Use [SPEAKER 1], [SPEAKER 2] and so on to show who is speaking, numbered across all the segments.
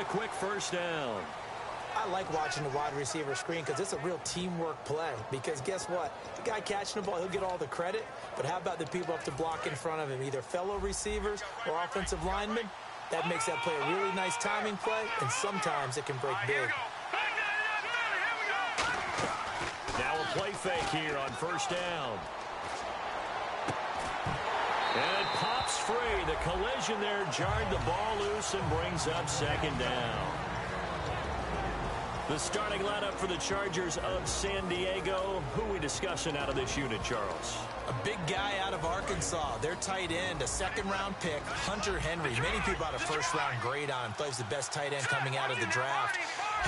[SPEAKER 1] quick first down.
[SPEAKER 2] I like watching the wide receiver screen because it's a real teamwork play. Because guess what? The guy catching the ball, he'll get all the credit. But how about the people up to block in front of him, either fellow receivers or offensive linemen? That makes that play a really nice timing play, and sometimes it can break big.
[SPEAKER 1] Now a play fake here on first down. And it pops free. The collision there jarred the ball loose and brings up second down. The starting lineup for the Chargers of San Diego. Who are we discussing out of this unit, Charles?
[SPEAKER 2] A big guy out of Arkansas. Their tight end, a second-round pick, Hunter Henry. Many people had a first-round grade on him. Plays the best tight end coming out of the draft.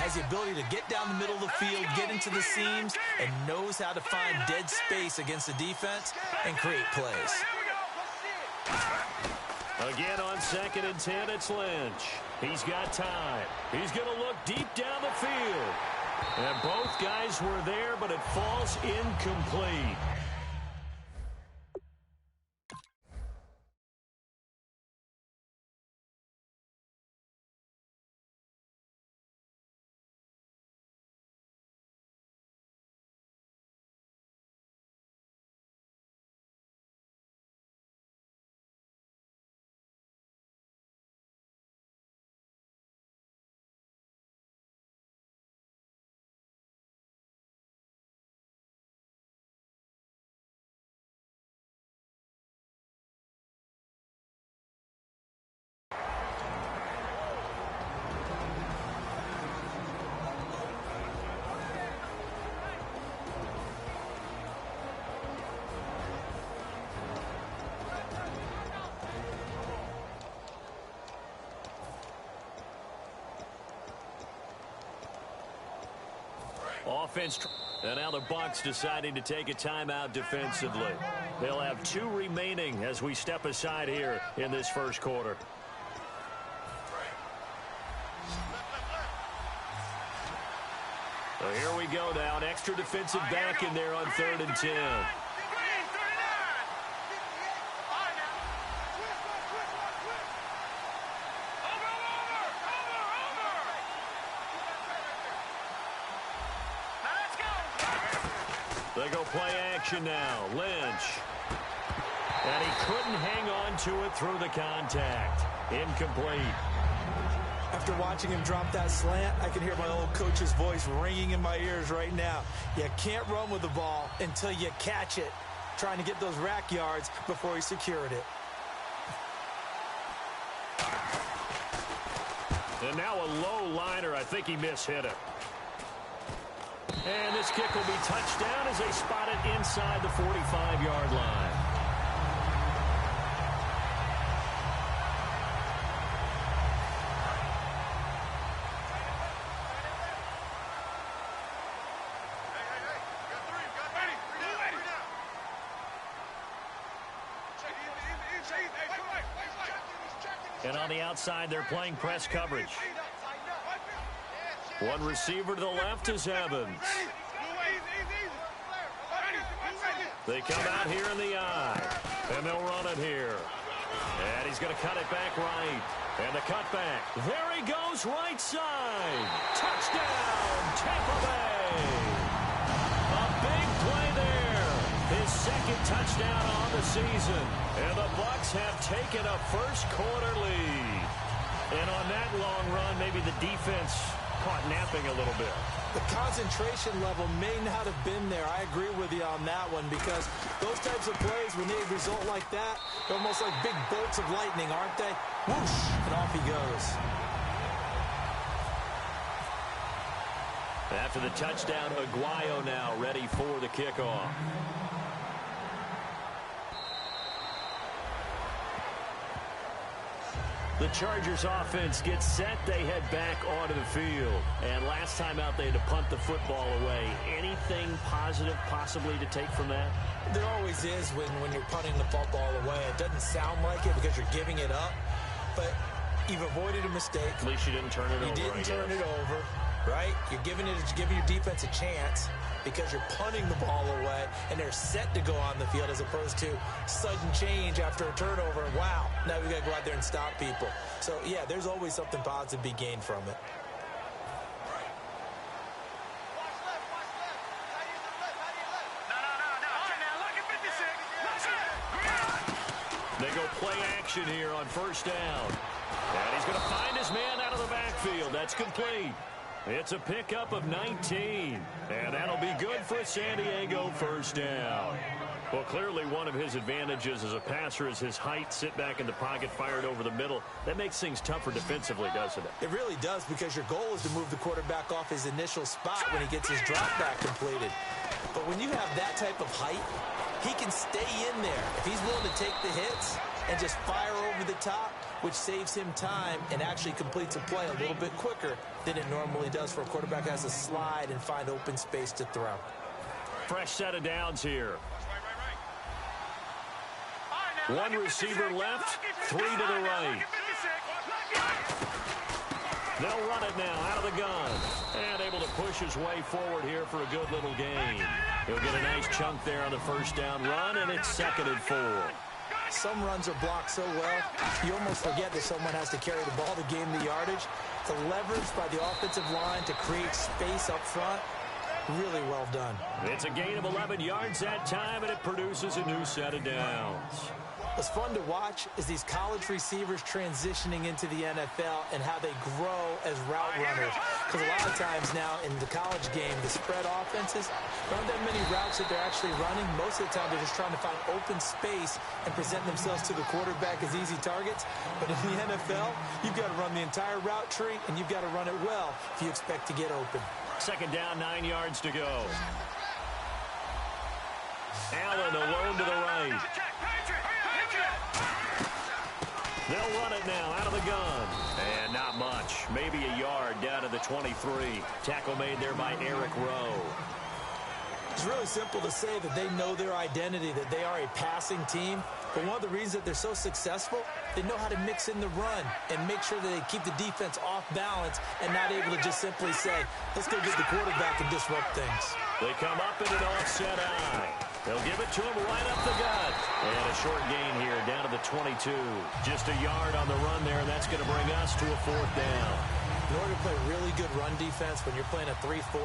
[SPEAKER 2] Has the ability to get down the middle of the field, get into the seams, and knows how to find dead space against the defense and create plays.
[SPEAKER 1] Again on 2nd and 10, it's Lynch. He's got time. He's going to look deep down the field. And both guys were there, but it falls incomplete. Offense, and now the Bucs deciding to take a timeout defensively. They'll have 2 remaining as we step aside here in this first quarter. So here we go now. An extra defensive back in there on 3rd and 10. They go play action now. Lynch. And he couldn't hang on to it through the contact. Incomplete.
[SPEAKER 2] After watching him drop that slant, I can hear my old coach's voice ringing in my ears right now. You can't run with the ball until you catch it. Trying to get those rack yards before he secured it.
[SPEAKER 1] And now a low liner. I think he mishit it. And this kick will be touched down as they spot it inside the 45-yard line. And on the outside, they're playing press coverage. One receiver to the left is Evans. They come out here in the eye, and they'll run it here. And he's going to cut it back right. And the cutback. There he goes, right side. Touchdown, Tampa Bay. A big play there. His 2nd touchdown on the season. And the Bucs have taken a first-quarter lead. And on that long run, maybe the defense caught napping a little bit.
[SPEAKER 2] The concentration level may not have been there. I agree with you on that one because those types of plays, when they result like that, they're almost like big bolts of lightning, aren't they? Whoosh, and off he goes.
[SPEAKER 1] After the touchdown, Aguayo now ready for the kickoff. The Chargers offense gets set. They head back onto the field. And last time out, they had to punt the football away. Anything positive possibly to take from that?
[SPEAKER 2] There always is when you're punting the football away. It doesn't sound like it because you're giving it up. But You've avoided a mistake.
[SPEAKER 1] At least you didn't turn it over.
[SPEAKER 2] You didn't turn it over, right? You're giving your defense a chance because you're punting the ball away, and they're set to go on the field as opposed to sudden change after a turnover. Wow, now we got to go out there and stop people. So, yeah, there's always something positive to be gained from it.
[SPEAKER 1] They go play action here on first down. And he's going to find his man out of the backfield. That's complete. It's a pickup of 19. And that'll be good for a San Diego first down. Well, clearly one of his advantages as a passer is his height. Sit back in the pocket, fired over the middle. That makes things tougher defensively, doesn't it?
[SPEAKER 2] It really does, because your goal is to move the quarterback off his initial spot when he gets his drop back completed. But when you have that type of height, he can stay in there if he's willing to take the hits and just fire over the top, which saves him time and actually completes a play a little bit quicker than it normally does for a quarterback who has to slide and find open space to throw.
[SPEAKER 1] Fresh set of downs here. One receiver left, 3 to the right. They'll run it now out of the gun. And able to push his way forward here for a good little gain. He'll get a nice chunk there on the first down run, and it's 2nd and 4.
[SPEAKER 2] Some runs are blocked so well, you almost forget that someone has to carry the ball to gain the yardage. The leverage by the offensive line to create space up front, really well done.
[SPEAKER 1] It's a gain of 11 yards that time, and it produces a new set of downs.
[SPEAKER 2] What's fun to watch is these college receivers transitioning into the NFL and how they grow as route runners. Because a lot of times now in the college game, the spread offenses, there aren't that many routes that they're actually running. Most of the time, they're just trying to find open space and present themselves to the quarterback as easy targets. But in the NFL, you've got to run the entire route tree, and you've got to run it well if you expect to get open.
[SPEAKER 1] 2nd down, 9 yards to go. Allen alone to the right. They'll run it now out of the gun. And not much. Maybe a yard down to the 23. Tackle made there by Eric Rowe.
[SPEAKER 2] It's really simple to say that they know their identity, that they are a passing team. But one of the reasons that they're so successful, they know how to mix in the run and make sure that they keep the defense off balance and not able to just simply say, let's go get the quarterback and disrupt things.
[SPEAKER 1] They come up in an offset eye. They'll give it to him right up the gut. And a short gain here down to the 22. Just a yard on the run there, and that's going to bring us to a 4th down.
[SPEAKER 2] In order to play really good run defense when you're playing a 3-4,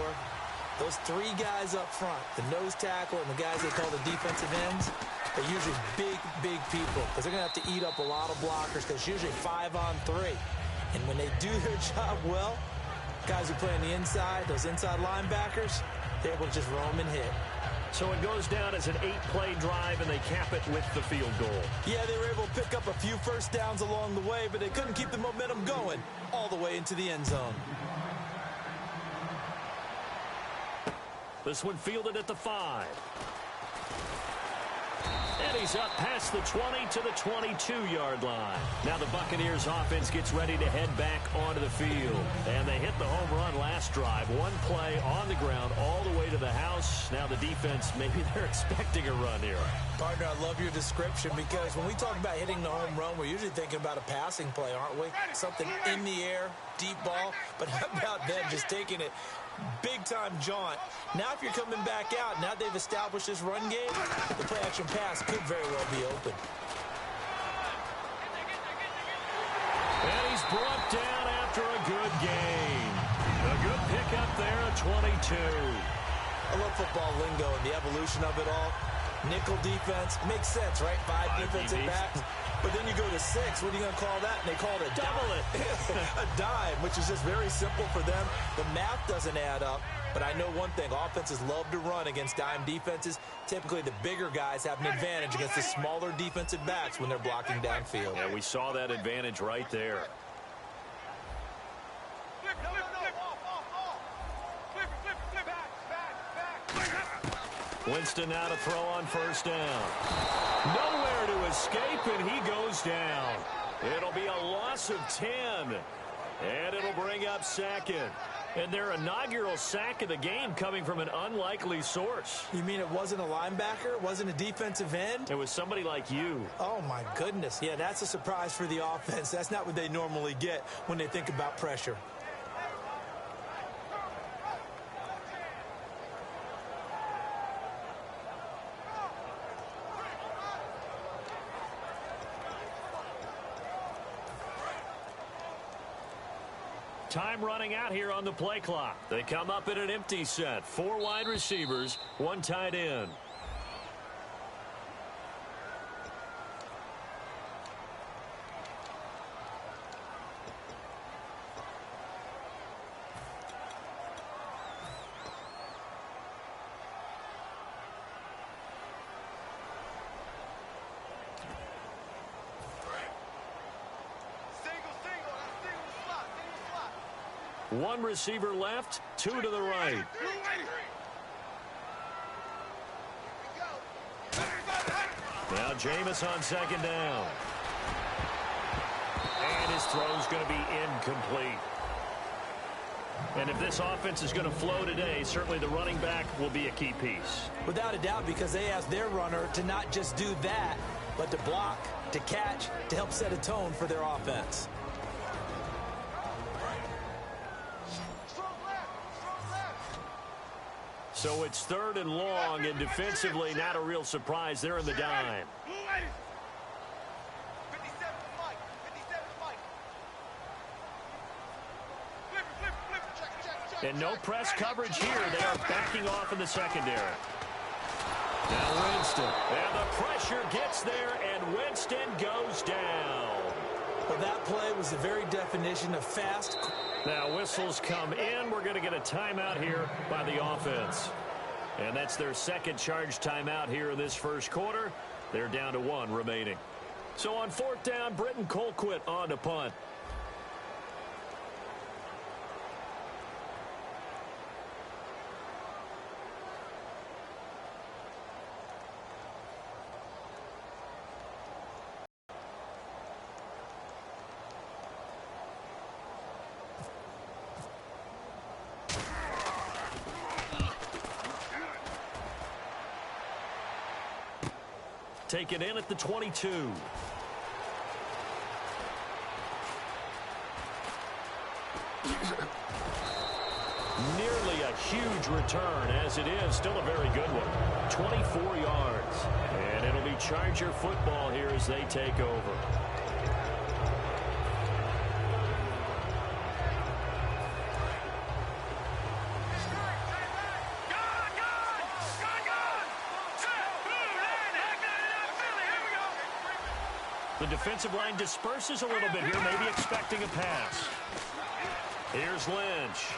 [SPEAKER 2] those 3 guys up front, the nose tackle and the guys they call the defensive ends, they're usually big people because they're going to have to eat up a lot of blockers because it's usually 5-on-3. And when they do their job well, guys who play on the inside, those inside linebackers, they're able to just roam and hit.
[SPEAKER 1] So it goes down as an 8-play drive, and they cap it with the field goal.
[SPEAKER 2] Yeah, they were able to pick up a few first downs along the way, but they couldn't keep the momentum going all the way into the end zone.
[SPEAKER 1] This one fielded at the 5. And he's up past the 20 to the 22-yard line. Now the Buccaneers offense gets ready to head back onto the field. And they hit the home run last drive. One play on the ground all the way to the house. Now the defense, maybe they're expecting a run here.
[SPEAKER 2] Partner, I love your description because when we talk about hitting the home run, we're usually thinking about a passing play, aren't we? Something in the air, deep ball. But how about them just taking it big-time jaunt? Now if you're coming back out, now they've established this run game, the play-action pass could very well be open.
[SPEAKER 1] And he's brought down after a good gain. A good pickup there at 22.
[SPEAKER 2] I love football lingo and the evolution of it all. Nickel defense makes sense, right? 5 defensive backs. But then you go to 6. What are you going to call that? And they call it a
[SPEAKER 1] double
[SPEAKER 2] it. A dime, which is just very simple for them. The math doesn't add up. But I know one thing. Offenses love to run against dime defenses. Typically, the bigger guys have an advantage against the smaller defensive backs when they're blocking downfield.
[SPEAKER 1] Yeah, we saw that advantage right there. Winston now to throw on first down. Nowhere to escape, and he goes down. It'll be a loss of 10, and it'll bring up 2nd. And their inaugural sack of the game coming from an unlikely source.
[SPEAKER 2] You mean it wasn't a linebacker? It wasn't a defensive end?
[SPEAKER 1] It was somebody like you.
[SPEAKER 2] Oh, my goodness. Yeah, that's a surprise for the offense. That's not what they normally get when they think about pressure.
[SPEAKER 1] Time running out here on the play clock. They come up in an empty set. 4 wide receivers, 1 tight end. One receiver left, 2 to the right. Now Jameis on second down. And his throw's going to be incomplete. And if this offense is going to flow today, certainly the running back will be a key piece.
[SPEAKER 2] Without a doubt, because they asked their runner to not just do that, but to block, to catch, to help set a tone for their offense.
[SPEAKER 1] So it's 3rd and long, and defensively not a real surprise. They're in the dime. And no press coverage here. They are backing off in the secondary. Now Winston. And the pressure gets there, and Winston goes down.
[SPEAKER 2] Well, that play was the very definition of fast.
[SPEAKER 1] Now whistles come in. We're going to get a timeout here by the offense. And that's their second charge timeout here in this first quarter. They're down to 1 remaining. So on 4th down, Britton Colquitt on to punt. Taken in at the 22. Nearly a huge return, as it is. Still a very good one. 24 yards. And it'll be Charger football here as they take over. The defensive line disperses a little bit here, maybe expecting a pass. Here's Lynch.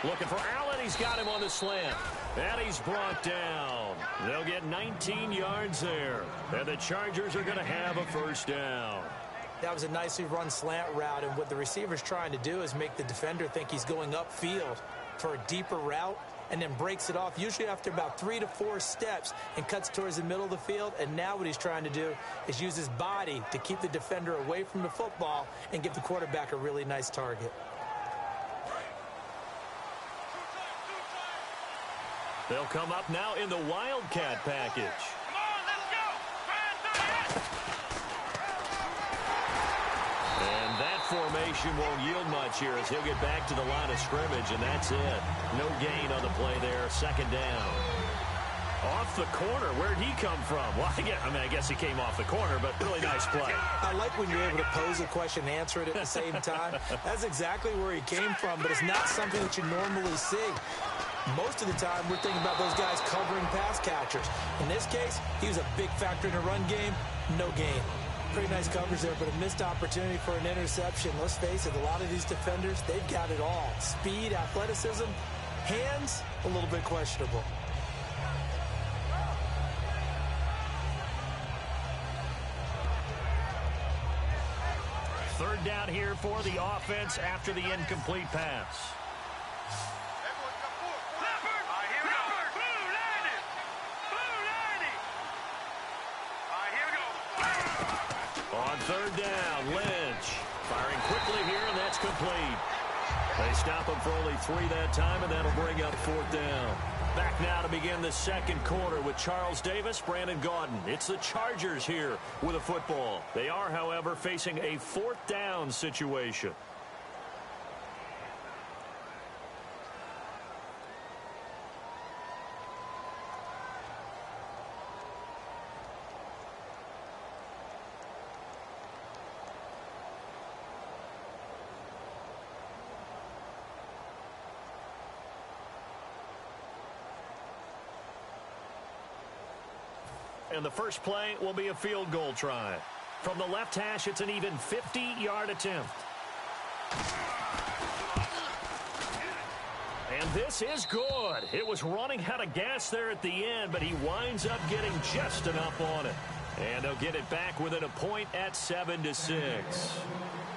[SPEAKER 1] Looking for Allen. He's got him on the slant. And he's brought down. They'll get 19 yards there. And the Chargers are going to have a first down.
[SPEAKER 2] That was a nicely run slant route, and what the receiver's trying to do is make the defender think he's going upfield for a deeper route, and then breaks it off, usually after about 3 to 4 steps, and cuts towards the middle of the field. And now what he's trying to do is use his body to keep the defender away from the football and give the quarterback a really nice target.
[SPEAKER 1] They'll come up now in the Wildcat package.
[SPEAKER 3] Come on, let's go!
[SPEAKER 1] And that formation won't yield much here as he'll get back to the line of scrimmage, and that's it. No gain on the play there, second down. Off the corner, where'd he come from? Well, I guess he came off the corner, but really nice play.
[SPEAKER 2] I like when you're able to pose a question and answer it at the same time. That's exactly where he came from, but it's not something that you normally see. Most of the time, we're thinking about those guys covering pass catchers. In this case, he was a big factor in the run game. No gain. Pretty nice coverage there, but a missed opportunity for an interception. Let's face it, a lot of these defenders, they've got it all. Speed, athleticism, hands, a little bit questionable.
[SPEAKER 1] Third down here for the offense after the incomplete pass.
[SPEAKER 3] On
[SPEAKER 1] third down, Lynch firing quickly here, and that's complete. They stop him for only 3 that time, and that'll bring up 4th down. Back now to begin the second quarter with Charles Davis, Brandon Gaudin. It's the Chargers here with a football. They are, however, facing a 4th down situation. And the first play will be a field goal try. From the left hash, it's an even 50-yard attempt. And this is good. It was running out of gas there at the end, but he winds up getting just enough on it. And they'll get it back within a point at 7-6.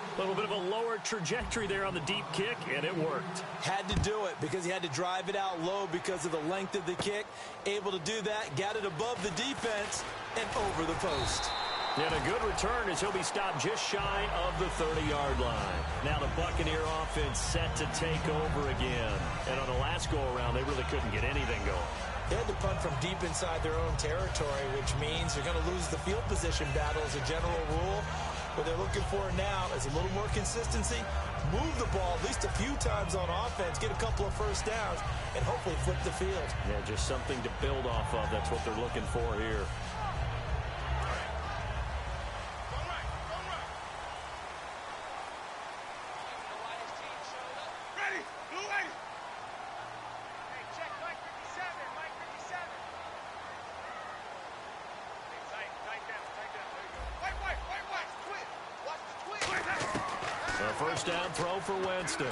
[SPEAKER 1] A little bit of a lower trajectory there on the deep kick, and it worked.
[SPEAKER 2] Had to do it because he had to drive it out low because of the length of the kick. Able to do that, got it above the defense, and over the post.
[SPEAKER 1] And a good return as he'll be stopped just shy of the 30-yard line. Now the Buccaneer offense set to take over again. And on the last go-around, they really couldn't get anything going.
[SPEAKER 2] They had to punt from deep inside their own territory, which means they're going to lose the field position battle as a general rule. What they're looking for now is a little more consistency, move the ball at least a few times on offense, get a couple of first downs, and hopefully flip the field.
[SPEAKER 1] Yeah, just something to build off of. That's what they're looking for here. First down throw for Winston.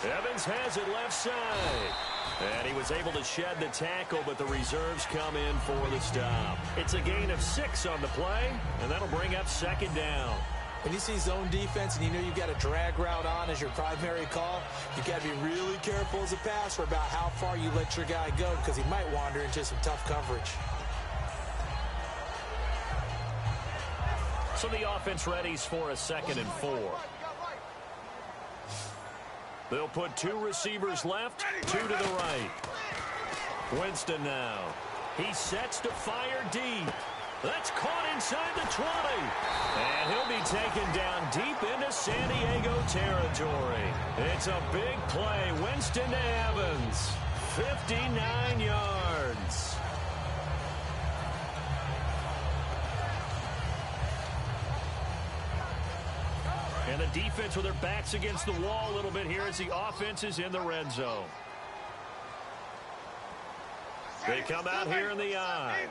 [SPEAKER 1] Evans has it left side. And he was able to shed the tackle, but the reserves come in for the stop. It's a gain of 6 on the play, and that'll bring up 2nd down.
[SPEAKER 2] When you see zone defense and you know you've got a drag route on as your primary call, you've got to be really careful as a passer about how far you let your guy go because he might wander into some tough coverage.
[SPEAKER 1] So the offense readies for a 2nd and 4. They'll put 2 receivers left, 2 to the right. Winston now. He sets to fire deep. That's caught inside the 20. And he'll be taken down deep into San Diego territory. It's a big play. Winston to Evans. 59 yards. And the defense with their backs against the wall a little bit here as the offense is in the red zone. They come out here in the I.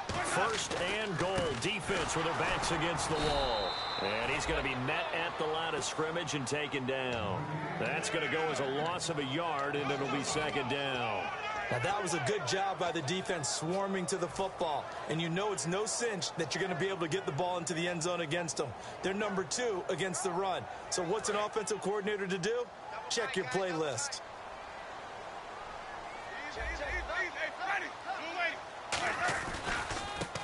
[SPEAKER 1] First and goal, defense with their backs against the wall. And he's going to be met at the line of scrimmage and taken down. That's going to go as a loss of a yard, and it'll be 2nd down.
[SPEAKER 2] Now, that was a good job by the defense swarming to the football. And you know it's no cinch that you're going to be able to get the ball into the end zone against them. They're number 2 against the run. So what's an offensive coordinator to do? Check your playlist.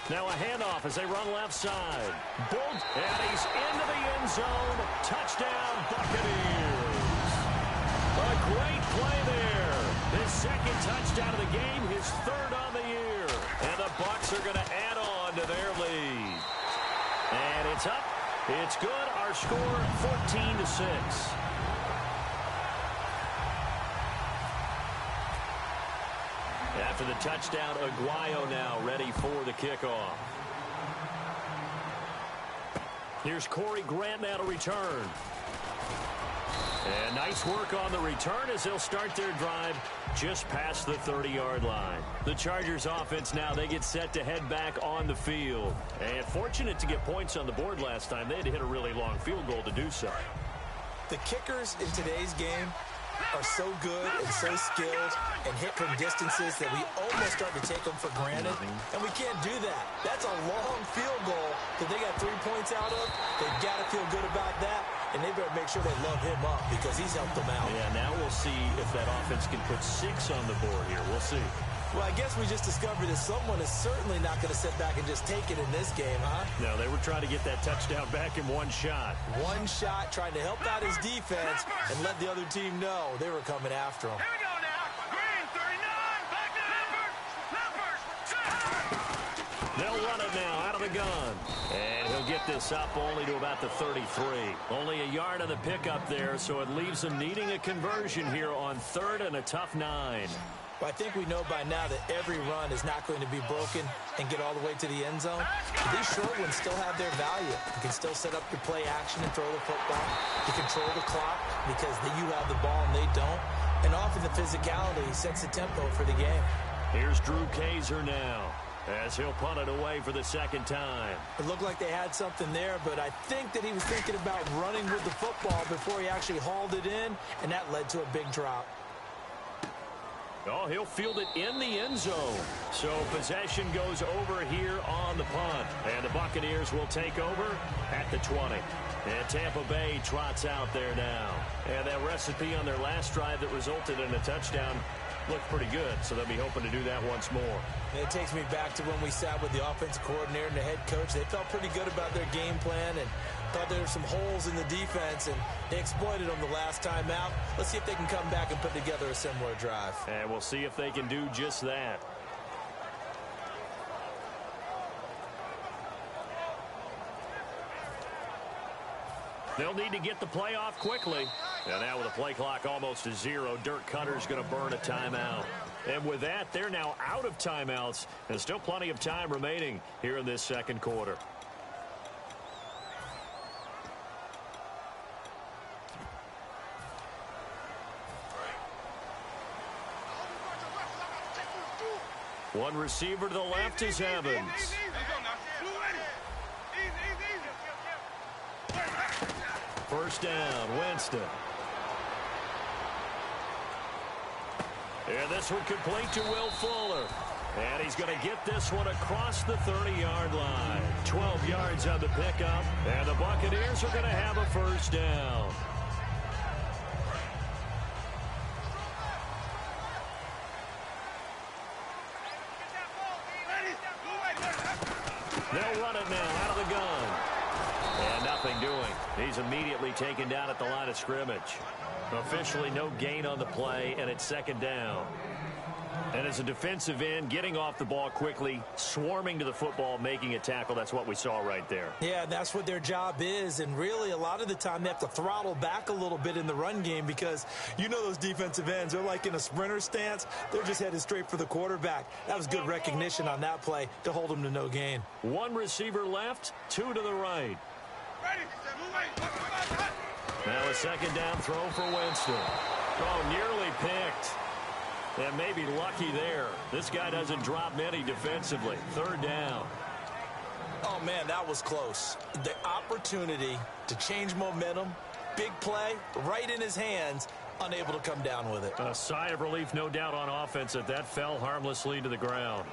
[SPEAKER 1] Now a handoff as they run left side. Bolt, and he's into the end zone. Touchdown, Buccaneers. A great play there. His 2nd touchdown of the game, his 3rd on the year. And the Bucs are going to add on to their lead. And it's up. It's good. Our score, 14-6. After the touchdown, Aguayo now ready for the kickoff. Here's Corey Grant now to return. And nice work on the return as they'll start their drive just past the 30-yard line. The Chargers offense now, they get set to head back on the field. And fortunate to get points on the board last time. They had to hit a really long field goal to do so.
[SPEAKER 2] The kickers in today's game are so good and so skilled and hit from distances that we almost start to take them for granted. And we can't do that. That's a long field goal that they got 3 points out of. They've got to feel good about that. And they better make sure they love him up because he's helped them out.
[SPEAKER 1] Yeah, now we'll see if that offense can put 6 on the board here. We'll see.
[SPEAKER 2] Well, I guess we just discovered that someone is certainly not going to sit back and just take it in this game, huh?
[SPEAKER 1] No, they were trying to get that touchdown back in one shot.
[SPEAKER 2] One shot, trying to help out his defense and let the other team know they were coming after him.
[SPEAKER 3] Here we go now. Green, 39. Back to Lippert.
[SPEAKER 1] They'll run it now out of the gun. And he'll get this up only to about the 33. Only a yard on the pickup there, so it leaves them needing a conversion here on 3rd and a tough 9.
[SPEAKER 2] Well, I think we know by now that every run is not going to be broken and get all the way to the end zone. These short ones still have their value. You can still set up your play action and throw the football. You control the clock because you have the ball and they don't. And often the physicality sets the tempo for the game.
[SPEAKER 1] Here's Drew Kaiser now as he'll punt it away for the second time.
[SPEAKER 2] It looked like they had something there, but I think that he was thinking about running with the football before he actually hauled it in, and that led to a big drop.
[SPEAKER 1] Oh, he'll field it in the end zone. So possession goes over here on the punt. And the Buccaneers will take over at the 20. And Tampa Bay trots out there now. And that recipe on their last drive that resulted in a touchdown looked pretty good. So they'll be hoping to do that once more.
[SPEAKER 2] And it takes me back to when we sat with the offensive coordinator and the head coach. They felt pretty good about their game plan and thought there were some holes in the defense, and they exploited them the last time out. Let's see if they can come back and put together a similar drive.
[SPEAKER 1] And we'll see if they can do just that. They'll need to get the play off quickly. And now with the play clock almost to 0, Dirk Cutter's going to burn a timeout. And with that, they're now out of timeouts. And still plenty of time remaining here in this second quarter. One receiver to the left is Evans. First down, Winston. And this one complete to Will Fuller. And he's going to get this one across the 30-yard line. 12 yards on the pickup. And the Buccaneers are going to have a first down. They'll run it now out of the gun. And nothing doing. He's immediately taken down at the line of scrimmage. Officially no gain on the play, and it's second down. And as a defensive end, getting off the ball quickly, swarming to the football, making a tackle, that's what we saw right there.
[SPEAKER 2] Yeah, that's what their job is, and really a lot of the time they have to throttle back a little bit in the run game because you know those defensive ends, they're like in a sprinter stance. They're just headed straight for the quarterback. That was good recognition on that play to hold them to no gain.
[SPEAKER 1] One receiver left, two to the right. Now a second down throw for Winston. Oh, nearly picked. And maybe lucky there. This guy doesn't drop many defensively. Third down.
[SPEAKER 2] Oh, man, that was close. The opportunity to change momentum, big play, right in his hands, unable to come down with it.
[SPEAKER 1] A sigh of relief, no doubt, on offense that fell harmlessly to the ground.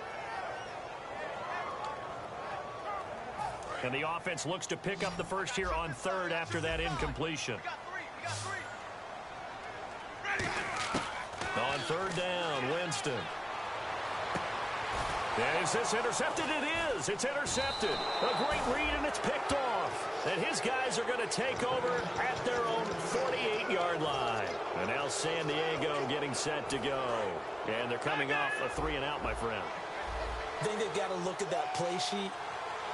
[SPEAKER 1] And the offense looks to pick up the first here on third after that incompletion. On third down, Winston. Is this intercepted? It is. It's intercepted. A great read, and it's picked off. And his guys are going to take over at their own 48-yard line. And now San Diego getting set to go. And they're coming off a 3-and-out, my friend.
[SPEAKER 2] I think they've got to look at that play sheet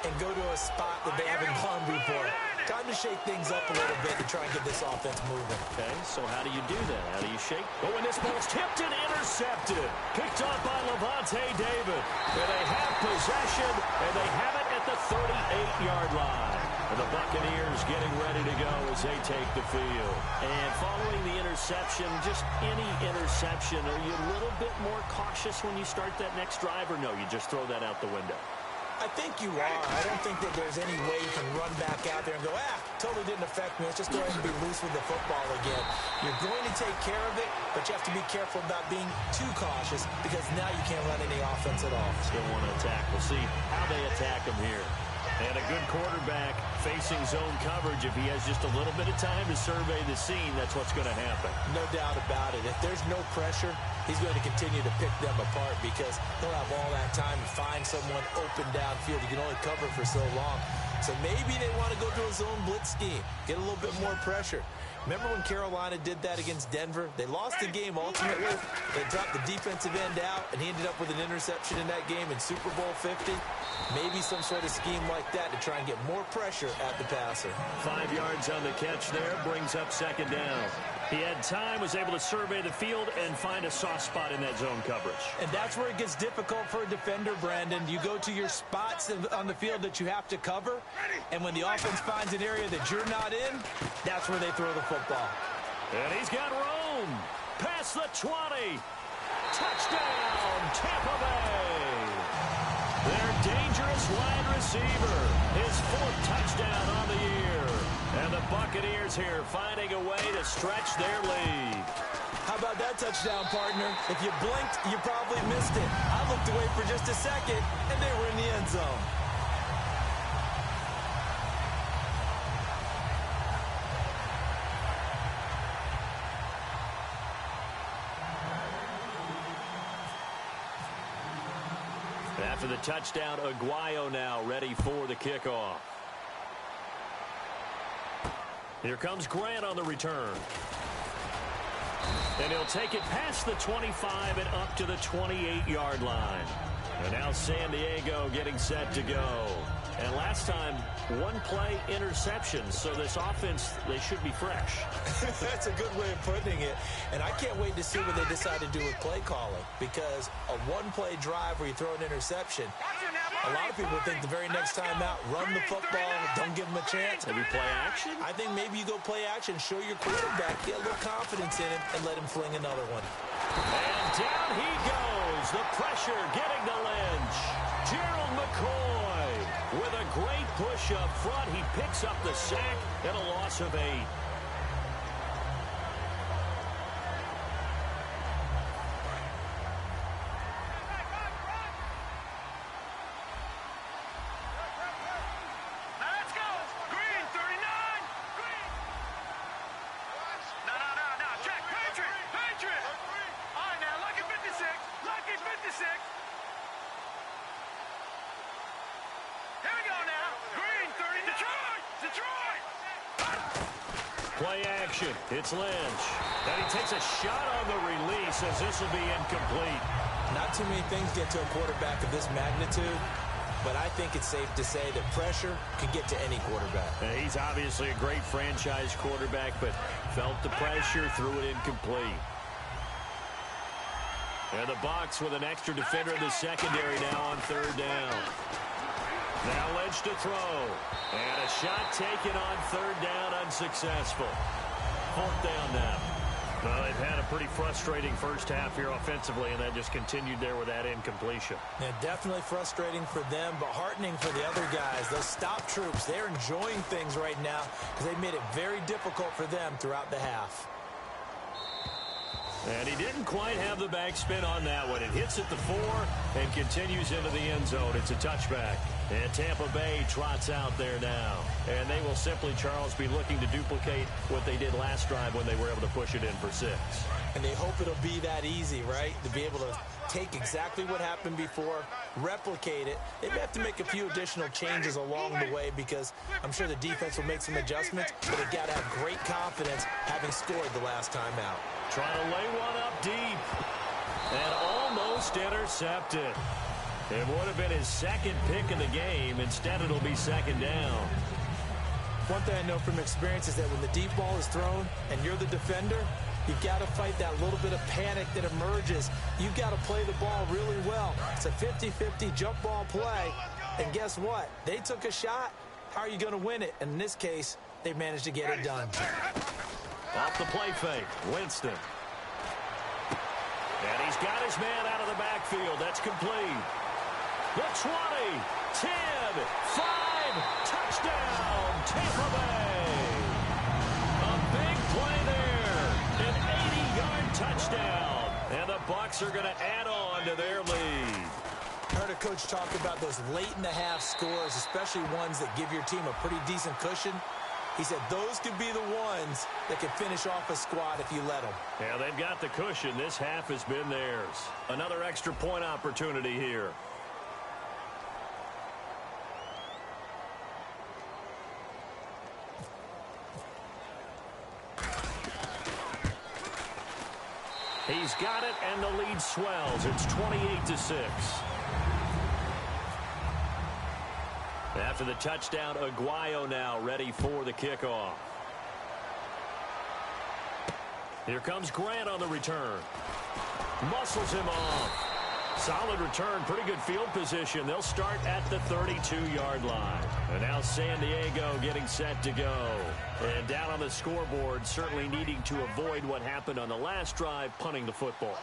[SPEAKER 2] and go to a spot that they haven't gone before. Time to shake things up a little bit to try and get this offense moving.
[SPEAKER 1] Okay, so how do you do that? How do you shake? Oh, and this ball's tipped and intercepted. Picked off by Levante David. And they have possession, and they have it at the 38-yard line. And the Buccaneers getting ready to go as they take the field. And following the interception, just any interception, are you a little bit more cautious when you start that next drive, or no, you just throw that out the window?
[SPEAKER 2] I think you are. I don't think that there's any way you can run back out there and go, totally didn't affect me. Let's just go ahead and be loose with the football again. You're going to take care of it, but you have to be careful about being too cautious because now you can't run any offense at all.
[SPEAKER 1] Still want to attack. We'll see how they attack them here. And a good quarterback facing zone coverage. If he has just a little bit of time to survey the scene, that's what's going to happen.
[SPEAKER 2] No doubt about it. If there's no pressure, he's going to continue to pick them apart because he'll have all that time to find someone open downfield. You can only cover for so long. So maybe they want to go to a zone blitz scheme, get a little bit more pressure. Remember when Carolina did that against Denver? They lost the game ultimately. They dropped the defensive end out, and he ended up with an interception in that game in Super Bowl 50. Maybe some sort of scheme like that to try and get more pressure at the passer.
[SPEAKER 1] 5 yards on the catch there, brings up second down. He had time, was able to survey the field and find a soft spot in that zone coverage.
[SPEAKER 2] And that's where it gets difficult for a defender, Brandon. You go to your spots on the field that you have to cover, and when the offense finds an area that you're not in, that's where they throw the football.
[SPEAKER 1] And he's got room. Past the 20. Touchdown, Tampa Bay. Their dangerous wide receiver. His 4th touchdown on the year. And the Buccaneers here finding a way to stretch their lead.
[SPEAKER 2] How about that touchdown, partner? If you blinked, you probably missed it. I looked away for just a second, and they were in the end zone.
[SPEAKER 1] After the touchdown, Aguayo now ready for the kickoff. Here comes Grant on the return. And he'll take it past the 25 and up to the 28-yard line. And now San Diego getting set to go. And last time, 1-play interception. So this offense, they should be fresh.
[SPEAKER 2] That's a good way of putting it. And I can't wait to see what they decide to do with play calling. Because a 1-play drive where you throw an interception, a lot of people think the very next time out, run the football, don't give them a chance.
[SPEAKER 1] Maybe play action?
[SPEAKER 2] I think maybe you go play action, show your quarterback, get a little confidence in him, and let him fling another one.
[SPEAKER 1] And down he goes. The pressure getting to Lynch. Gerald McCoy with a great push up front. He picks up the sack and a loss of 8. Play action. It's Lynch. And he takes a shot on the release as this will be incomplete.
[SPEAKER 2] Not too many things get to a quarterback of this magnitude, but I think it's safe to say that pressure can get to any quarterback.
[SPEAKER 1] He's obviously a great franchise quarterback, but felt the pressure, threw it incomplete. And the Bucs with an extra defender in the secondary now on 3rd down. Now Lynch to throw. And a shot taken on 3rd down, unsuccessful. 4th down now. Well, they've had a pretty frustrating first half here offensively, and that just continued there with that incompletion.
[SPEAKER 2] Yeah, definitely frustrating for them, but heartening for the other guys. Those stop troops, they're enjoying things right now because they made it very difficult for them throughout the half.
[SPEAKER 1] And he didn't quite have the backspin on that one. It hits at the 4 and continues into the end zone. It's a touchback. And Tampa Bay trots out there now. And they will simply, Charles, be looking to duplicate what they did last drive when they were able to push it in for 6.
[SPEAKER 2] And they hope it'll be that easy, right? To be able to take exactly what happened before, replicate it. They may have to make a few additional changes along the way because I'm sure the defense will make some adjustments, but they've got to have great confidence having scored the last time out.
[SPEAKER 1] Trying to lay one up deep. And almost intercepted. It would have been his 2nd pick of the game. Instead, it'll be 2nd down.
[SPEAKER 2] One thing I know from experience is that when the deep ball is thrown and you're the defender, you've got to fight that little bit of panic that emerges. You've got to play the ball really well. It's a 50-50 jump ball play. And guess what? They took a shot. How are you going to win it? And in this case, they managed to get it done.
[SPEAKER 1] Off the play fake, Winston. And he's got his man out of the backfield. That's complete. The 20, 10, 5, touchdown, Tampa Bay. A big play there, an 80-yard touchdown. And the Bucs are going to add on to their lead.
[SPEAKER 2] heard a coach talk about those late-in-the-half scores, especially ones that give your team a pretty decent cushion. He said those could be the ones that could finish off a squad if you let them.
[SPEAKER 1] Yeah, they've got the cushion. This half has been theirs. Another extra point opportunity here. He's got it, and the lead swells. It's 28-6. After the touchdown, Aguayo now ready for the kickoff. Here comes Grant on the return. Muscles him off. Solid return, pretty good field position. They'll start at the 32-yard line. And now San Diego getting set to go. And down on the scoreboard, certainly needing to avoid what happened on the last drive, punting the football.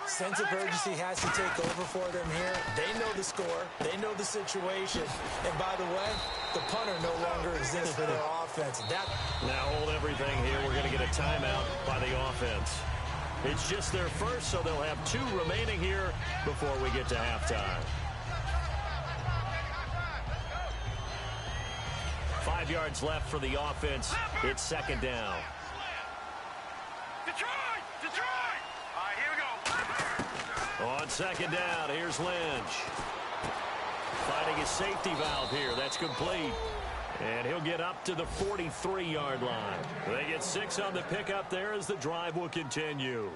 [SPEAKER 2] Sense of urgency has to take over for them here. They know the score. They know the situation. And by the way, the punter no longer exists for their offense.
[SPEAKER 1] Now hold everything here. We're going to get a timeout by the offense. It's just their first, so they'll have 2 remaining here before we get to halftime. 5 yards left for the offense. It's second down.
[SPEAKER 3] Detroit! All right, here we go.
[SPEAKER 1] On second down, here's Lynch. Finding his safety valve here. That's complete. And he'll get up to the 43-yard line. They get 6 on the pickup there as the drive will continue.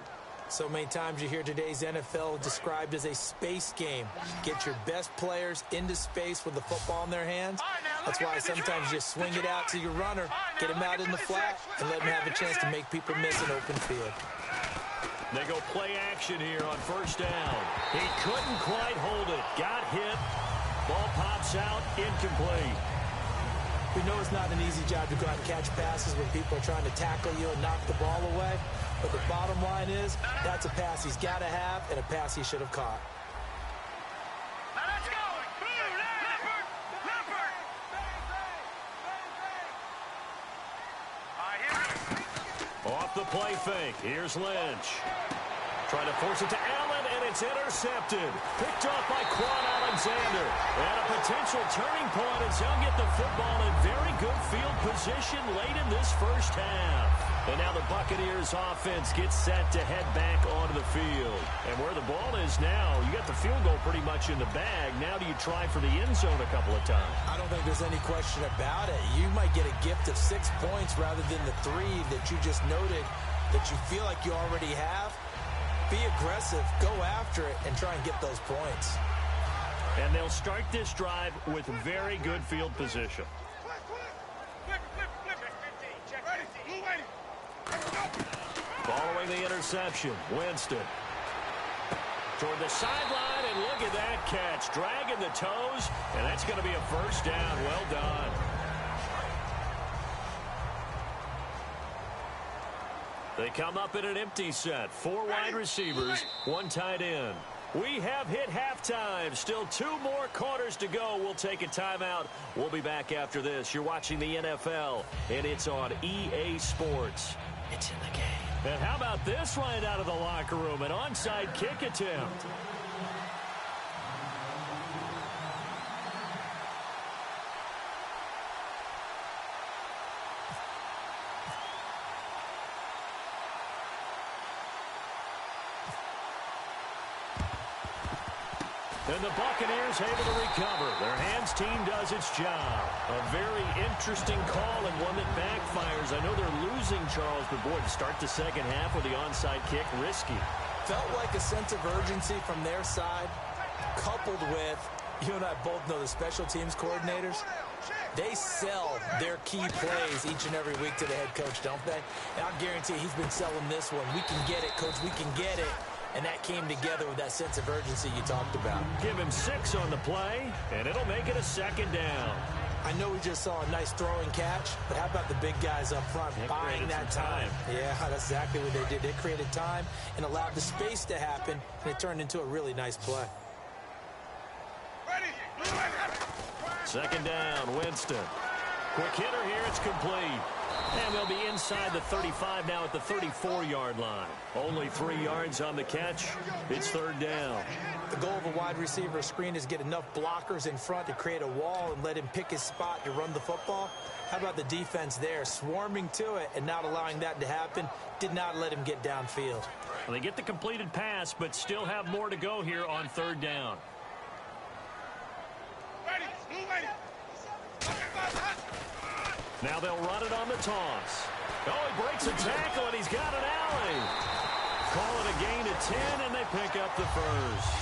[SPEAKER 2] So many times you hear today's NFL described as a space game. Get your best players into space with the football in their hands. That's why sometimes you just swing it out to your runner, get him out in the flat, and let him have a chance to make people miss an open field.
[SPEAKER 1] They go play action here on first down. He couldn't quite hold it. Got hit. Ball pops out, incomplete.
[SPEAKER 2] We know it's not an easy job to go out and catch passes when people are trying to tackle you and knock the ball away. But the bottom line is, that's a pass he's got to have and a pass he should have caught.
[SPEAKER 3] Now let's go. Leopard. All right, here.
[SPEAKER 1] Off the play fake. Here's Lynch. Trying to force it to Allen, and it's intercepted. Picked off by Quan Alexander. And a potential turning point as he'll get the football in very good field position late in this first half. And now the Buccaneers offense gets set to head back onto the field. And where the ball is now, you got the field goal pretty much in the bag. Now do you try for the end zone a couple of times?
[SPEAKER 2] I don't think there's any question about it. You might get a gift of 6 points rather than the 3 that you just noted that you feel like you already have. Be aggressive, go after it, and try and get those points.
[SPEAKER 1] And they'll start this drive with very good field position. Following the interception, Winston. Toward the sideline, and look at that catch. Dragging the toes, and that's going to be a first down. Well done. They come up in an empty set. 4 wide receivers, 1 tight end. We have hit halftime. Still 2 more quarters to go. We'll take a timeout. We'll be back after this. You're watching the NFL, and it's on EA Sports. It's in the game. And how about this right out of the locker room? An onside kick attempt. And the Buccaneers able to recover. Their hands team does its job. A very interesting call and one that backfires. I know they're losing, Charles, but boy, to start the second half with the onside kick, risky.
[SPEAKER 2] Felt like a sense of urgency from their side, coupled with, you and I both know the special teams coordinators. They sell their key plays each and every week to the head coach, don't they? And I guarantee he's been selling this one. We can get it, coach, we can get it. And that came together with that sense of urgency you talked about.
[SPEAKER 1] Give him 6 on the play, and it'll make it a second down.
[SPEAKER 2] I know we just saw a nice throwing catch, but how about the big guys up front buying that time? Yeah, that's exactly what they did. They created time and allowed the space to happen, and it turned into a really nice play.
[SPEAKER 1] Second down, Winston. Quick hitter here, it's complete. And they'll be inside the 35 now at the 34-yard line. Only 3 yards on the catch. It's third down.
[SPEAKER 2] The goal of a wide receiver screen is get enough blockers in front to create a wall and let him pick his spot to run the football. How about the defense there, swarming to it and not allowing that to happen? Did not let him get downfield.
[SPEAKER 1] Well, they get the completed pass, but still have more to go here on third down. Now they'll run it on the toss. Oh, he breaks a tackle, and he's got an alley. Call it a gain of 10, and they pick up the first.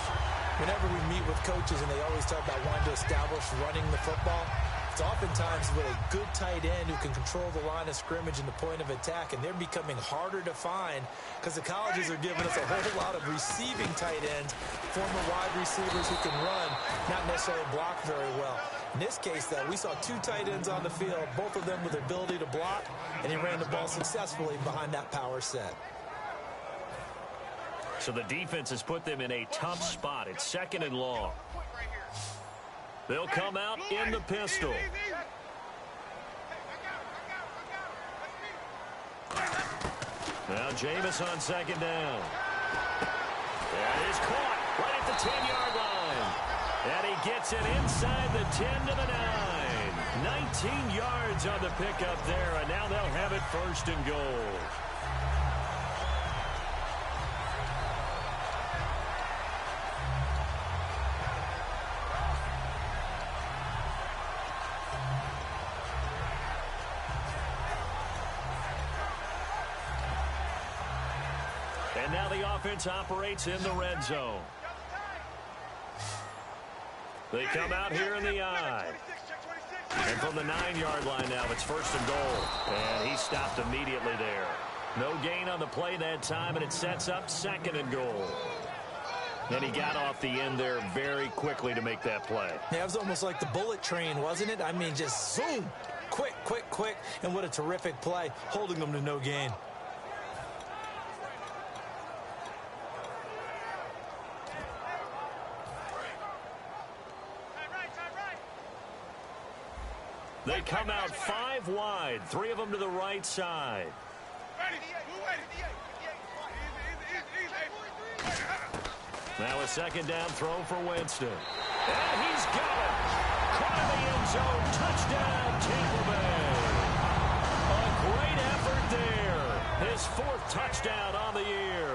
[SPEAKER 2] Whenever we meet with coaches and they always talk about wanting to establish running the football, it's oftentimes with a good tight end who can control the line of scrimmage and the point of attack, and they're becoming harder to find because the colleges are giving us a whole lot of receiving tight ends, former wide receivers who can run, not necessarily block very well. In this case, though, we saw 2 tight ends on the field, both of them with the ability to block, and he ran the ball successfully behind that power set.
[SPEAKER 1] So the defense has put them in a tough spot. It's second and long. They'll come out in the pistol. Now Jameis on second down. That is caught right at the 10-yard line. And he gets it inside the 10 to the 9. 19 yards on the pickup there, and now they'll have it first and goal. And now the offense operates in the red zone. They come out here in the I. And from the 9-yard line now, it's first and goal. And he stopped immediately there. No gain on the play that time, and it sets up second and goal. And he got off the end there very quickly to make that play.
[SPEAKER 2] Yeah, it was almost like the bullet train, wasn't it? I mean, just zoom. Quick, quick, quick. And what a terrific play, holding them to no gain.
[SPEAKER 1] They come out 5 wide, 3 of them to the right side. Now a second down throw for Winston. And he's got it. Caught in the end zone. Touchdown, Tampa Bay. A great effort there. His 4th touchdown on the year.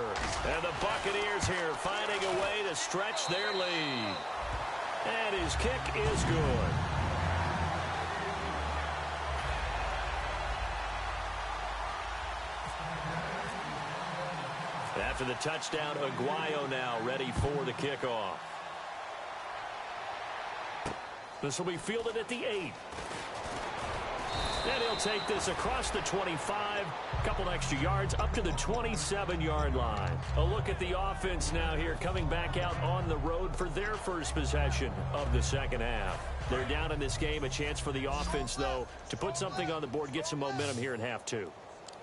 [SPEAKER 1] And the Buccaneers here finding a way to stretch their lead. And his kick is good. After the touchdown, Aguayo now ready for the kickoff. This will be fielded at the 8. And he'll take this across the 25, a couple extra yards up to the 27-yard line. A look at the offense now here, coming back out on the road for their first possession of the second half. They're down in this game. A chance for the offense, though, to put something on the board, get some momentum here in half 2.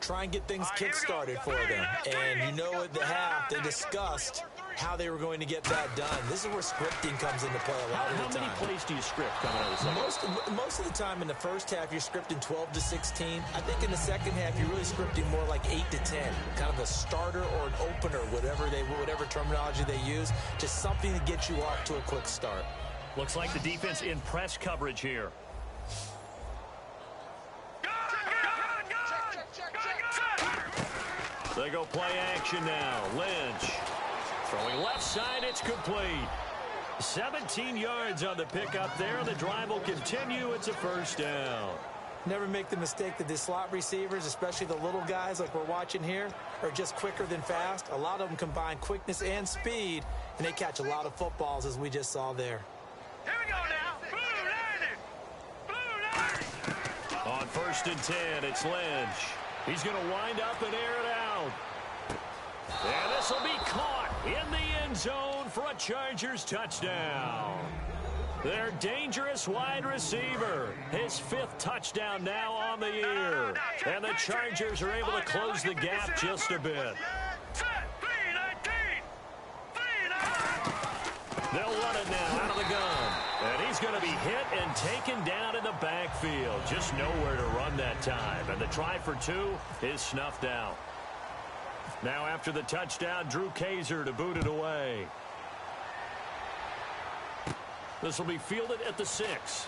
[SPEAKER 2] Try and get things kick-started for them. And you know at the half, they discussed how they were going to get that done. This is where scripting comes into play a lot of the time.
[SPEAKER 1] How many plays do you script coming out of the second?
[SPEAKER 2] Most of the time in the first half, you're scripting 12 to 16. I think in the second half, you're really scripting more like 8 to 10. Kind of a starter or an opener, whatever terminology they use. Just something to get you off to a quick start.
[SPEAKER 1] Looks like the defense in press coverage here. They go play action now. Lynch throwing left side. It's complete. 17 yards on the pickup there. The drive will continue. It's a first down.
[SPEAKER 2] Never make the mistake that the slot receivers, especially the little guys like we're watching here, are just quicker than fast. A lot of them combine quickness and speed, and they catch a lot of footballs, as we just saw there.
[SPEAKER 3] Here we go now. Blue Niners.
[SPEAKER 1] On first and 10, it's Lynch. He's going to wind up and air it out. And this will be caught in the end zone for a Chargers touchdown. Their dangerous wide receiver. His 5th touchdown now on the year. And the Chargers are able to close the gap just a bit. They'll run it now out of the gun. And he's going to be hit and taken down in the backfield. Just nowhere to run that time. And the try for two is snuffed out. Now after the touchdown, Drew Kaiser to boot it away. This will be fielded at the 6.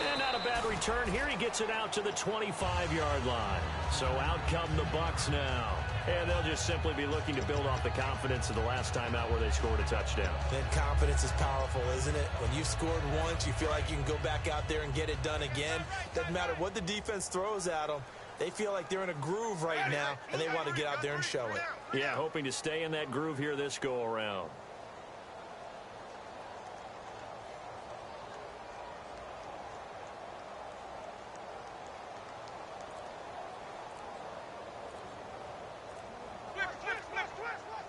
[SPEAKER 1] And not a bad return here. He gets it out to the 25-yard line. So out come the Bucs now. And they'll just simply be looking to build off the confidence of the last time out where they scored a touchdown.
[SPEAKER 2] Then confidence is powerful, isn't it? When you've scored once, you feel like you can go back out there and get it done again. Doesn't matter what the defense throws at them. They feel like they're in a groove right now, and they want to get out there and show it.
[SPEAKER 1] Yeah, hoping to stay in that groove here this go-around.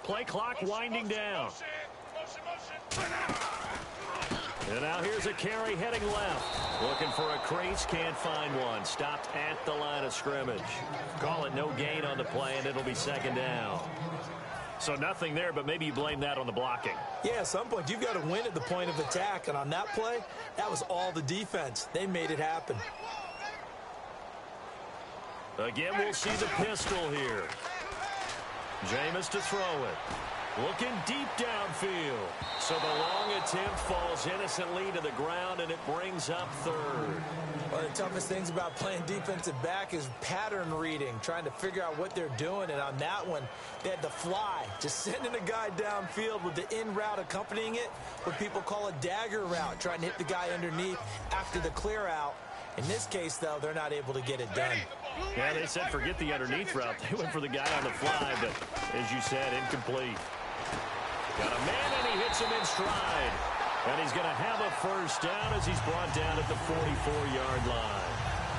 [SPEAKER 1] Play clock winding down. And now here's a carry heading left. Looking for a crease, can't find one. Stopped at the line of scrimmage. Call it no gain on the play, and it'll be second down. So nothing there, but maybe you blame that on the blocking.
[SPEAKER 2] Yeah, at some point, you've got to win at the point of attack. And on that play, that was all the defense. They made it happen.
[SPEAKER 1] Again, we'll see the pistol here. Jameis to throw it. Looking deep downfield. So the long attempt falls innocently to the ground, and it brings up third.
[SPEAKER 2] One of the toughest things about playing defensive back is pattern reading, trying to figure out what they're doing. And on that one, they had to fly, just sending a guy downfield with the in route accompanying it, what people call a dagger route, trying to hit the guy underneath after the clear out. In this case, though, they're not able to get it done.
[SPEAKER 1] Yeah, they said forget the underneath route. They went for the guy on the fly, but as you said, incomplete. Got a man, and he hits him in stride. And he's going to have a first down as he's brought down at the 44-yard line.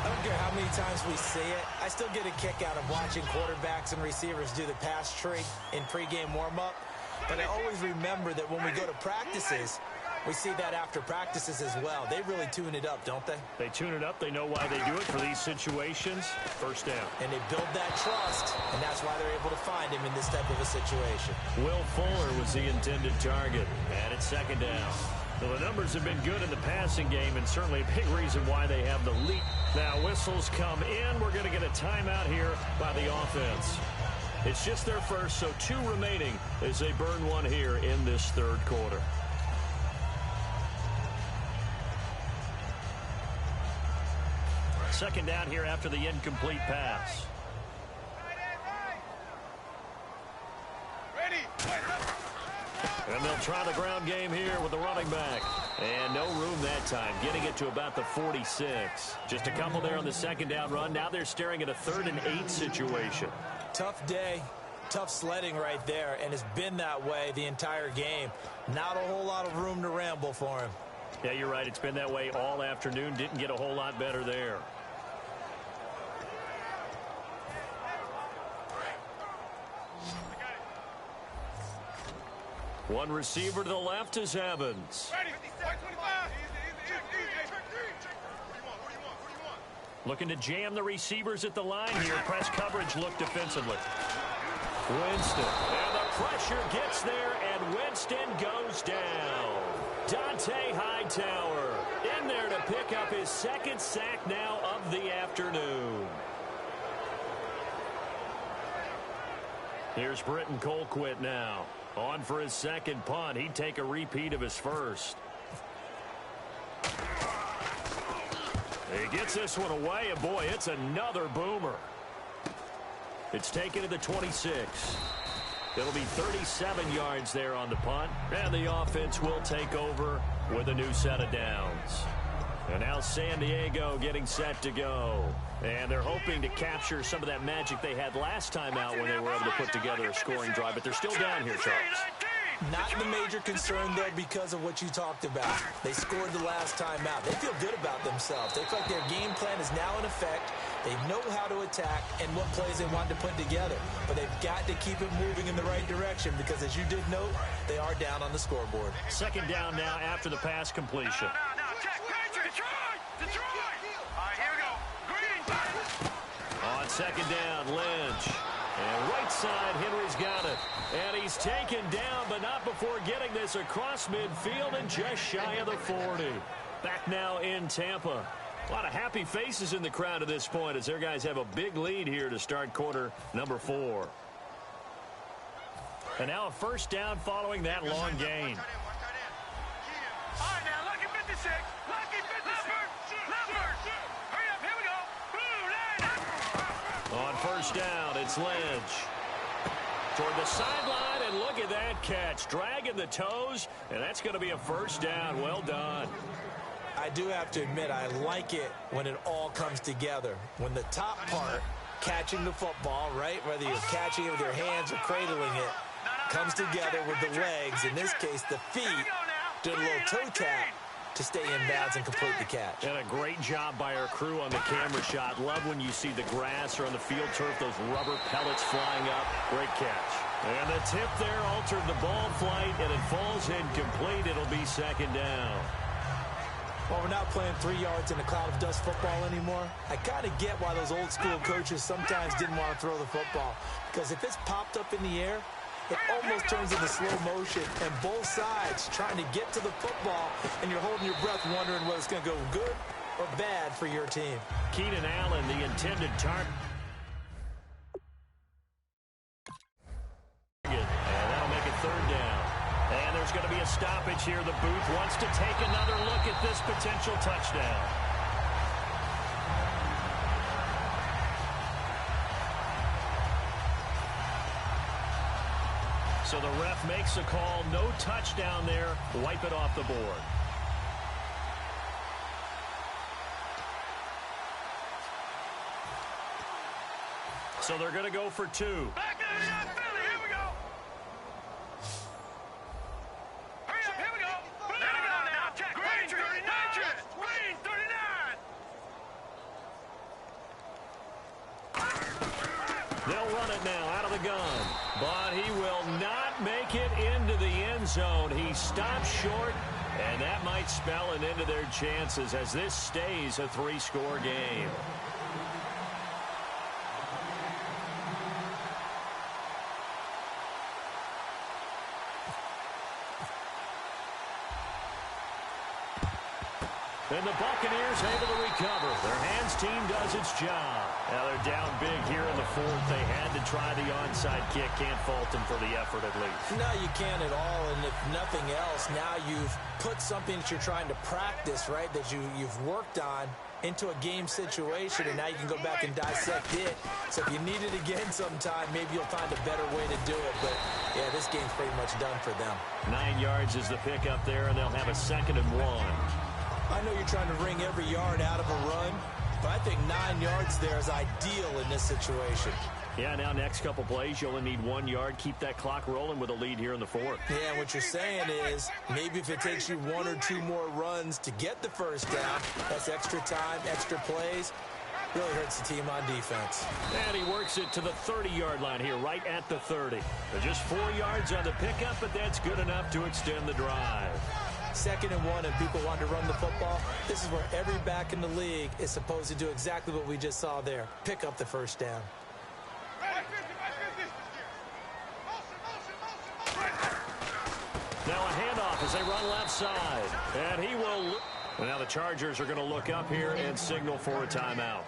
[SPEAKER 2] I don't care how many times we see it. I still get a kick out of watching quarterbacks and receivers do the pass tree in pregame warm-up. But I always remember that when we go to practices, we see that after practices as well. They really tune it up, don't they?
[SPEAKER 1] They tune it up. They know why they do it for these situations. First down.
[SPEAKER 2] And they build that trust, and that's why they're able to find him in this type of a situation.
[SPEAKER 1] Will Fuller was the intended target, and it's second down. Well, the numbers have been good in the passing game, and certainly a big reason why they have the lead. Now whistles come in. We're going to get a timeout here by the offense. It's just their first, so 2 remaining as they burn one here in this third quarter. Second down here after the incomplete pass. And they'll try the ground game here with the running back. And no room that time, getting it to about the 46. Just a couple there on the second down run. Now they're staring at a 3rd and 8 situation.
[SPEAKER 2] Tough day, tough sledding right there, and it's been that way the entire game. Not a whole lot of room to ramble for him.
[SPEAKER 1] Yeah, you're right. It's been that way all afternoon. Didn't get a whole lot better there. One receiver to the left is Evans. Looking to jam the receivers at the line here. Press coverage look defensively. Winston. And the pressure gets there, and Winston goes down. Dante Hightower in there to pick up his 2nd sack now of the afternoon. Here's Britton Colquitt now. On for his 2nd punt. He'd take a repeat of his first. He gets this one away, and boy, it's another boomer. It's taken to the 26. It'll be 37 yards there on the punt, and the offense will take over with a new set of downs. And now San Diego getting set to go. And they're hoping to capture some of that magic they had last time out when they were able to put together a scoring drive. But they're still down here, Charles.
[SPEAKER 2] Not the major concern, though, because of what you talked about. They scored the last time out. They feel good about themselves. They feel like their game plan is now in effect. They know how to attack and what plays they want to put together. But they've got to keep it moving in the right direction because, as you did note, they are down on the scoreboard.
[SPEAKER 1] Second down now after the pass completion. On second down, Lynch. And right side, Henry's got it. And he's taken down, but not before getting this across midfield and just shy of the 40. Back now in Tampa. A lot of happy faces in the crowd at this point as their guys have a big lead here to start quarter number 4. And now a first down following that long gain.
[SPEAKER 3] All right, now, lucky 56. Lucky 56. Left. Hurry up, here we go. Blue line.
[SPEAKER 1] On first down, it's Lynch. Toward the sideline, and look at that catch. Dragging the toes, and that's going to be a first down. Well done.
[SPEAKER 2] I do have to admit, I like it when it all comes together. When the top part, catching the football, right, whether you're catching it with your hands or cradling it, comes together with the legs, in this case the feet, did a little toe tap to stay in bounds and complete the catch.
[SPEAKER 1] And a great job by our crew on the camera shot. Love when you see the grass or on the field turf, those rubber pellets flying up. Great catch. And the tip there altered the ball flight, and it falls incomplete. It'll be second down.
[SPEAKER 2] Well, we're not playing 3 yards in a cloud of dust football anymore. I kind of get why those old school coaches sometimes didn't want to throw the football. Because if it's popped up in the air, it almost turns into slow motion, and both sides trying to get to the football, and you're holding your breath wondering whether it's going to go good or bad for your team.
[SPEAKER 1] Keenan Allen, the intended target. And that'll make it third down. And there's going to be a stoppage here. The booth wants to take another look at this potential touchdown. So the ref makes a call. No touchdown there. Wipe it off the board. So they're going to go for 2.
[SPEAKER 3] Back in the shot, Philly. Here we go. Hurry up, here we go. There we go now. Jack, Green 39. Green 39.
[SPEAKER 1] They'll run it now out of the gun. But he will not make it into the end zone. He stops short, and that might spell an end to their chances as this stays a 3-score game. And the Buccaneers able to recover. Their hands team does its job. Now they're down big here in the 4th. They had to try the onside kick. Can't fault them for the effort at least.
[SPEAKER 2] No, you can't at all. And if nothing else, now you've put something that you're trying to practice, right, that you've worked on into a game situation, and now you can go back and dissect it. So if you need it again sometime, maybe you'll find a better way to do it. But, yeah, this game's pretty much done for them.
[SPEAKER 1] 9 yards is the pickup there, and they'll have a 2nd and 1.
[SPEAKER 2] I know you're trying to wring every yard out of a run, but I think 9 yards there is ideal in this situation.
[SPEAKER 1] Yeah, now next couple plays, you only need 1 yard. Keep that clock rolling with a lead here in the 4th.
[SPEAKER 2] Yeah, what you're saying is maybe if it takes you 1 or 2 more runs to get the first down, that's extra time, extra plays. Really hurts the team on defense.
[SPEAKER 1] And he works it to the 30-yard line here, right at the 30. Just 4 yards on the pickup, but that's good enough to extend the drive.
[SPEAKER 2] 2nd and 1 and people want to run the football. This is where every back in the league is supposed to do exactly what we just saw there. Pick up the first down.
[SPEAKER 1] Now a handoff as they run left side. And he will... And now the Chargers are going to look up here and signal for a timeout.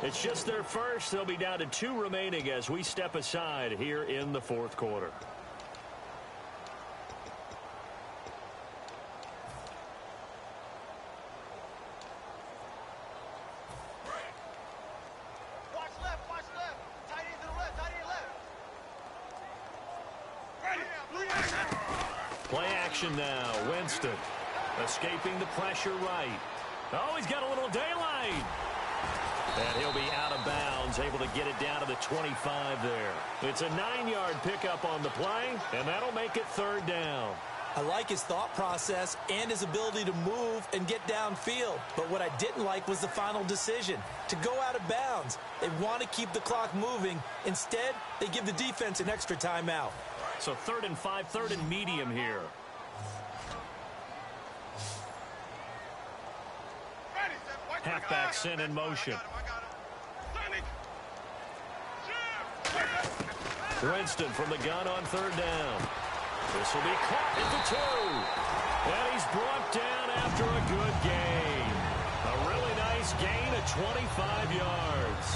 [SPEAKER 1] It's just their first. They'll be down to 2 remaining as we step aside here in the 4th quarter. Play action now. Winston escaping the pressure right. Oh, he's got a little daylight. And he'll be out of bounds, able to get it down to the 25 there. It's a 9-yard pickup on the play, and that'll make it 3rd down.
[SPEAKER 2] I like his thought process and his ability to move and get downfield. But what I didn't like was the final decision, to go out of bounds. They want to keep the clock moving. Instead, they give the defense an extra timeout.
[SPEAKER 1] So 3rd and 5, 3rd and medium here. Halfback sent in motion. Winston from the gun on third down. This will be caught at the 2. And he's brought down after a good gain. A really nice gain of 25 yards.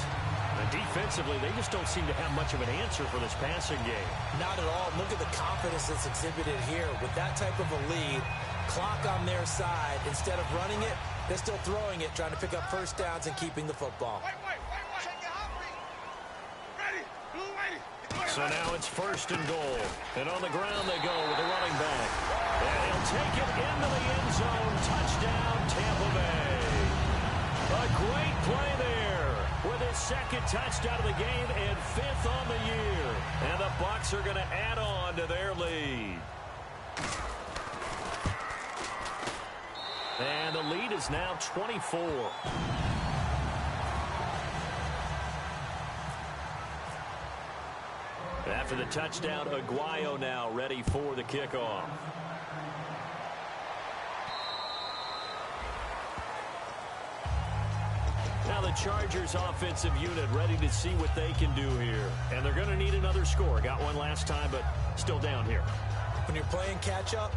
[SPEAKER 1] And defensively, they just don't seem to have much of an answer for this passing game.
[SPEAKER 2] Not at all. Look at the confidence that's exhibited here. With that type of a lead, clock on their side, instead of running it, they're still throwing it, trying to pick up first downs and keeping the football.
[SPEAKER 1] So now it's first and goal. And on the ground they go with the running back. And he'll take it into the end zone. Touchdown, Tampa Bay. A great play there with his second touchdown of the game and 5th on the year. And the Bucs are going to add on to their lead. And the lead is now 24. After the touchdown, Aguayo now ready for the kickoff. Now the Chargers offensive unit ready to see what they can do here. And they're going to need another score. Got one last time, but still down here.
[SPEAKER 2] When you're playing catch-up,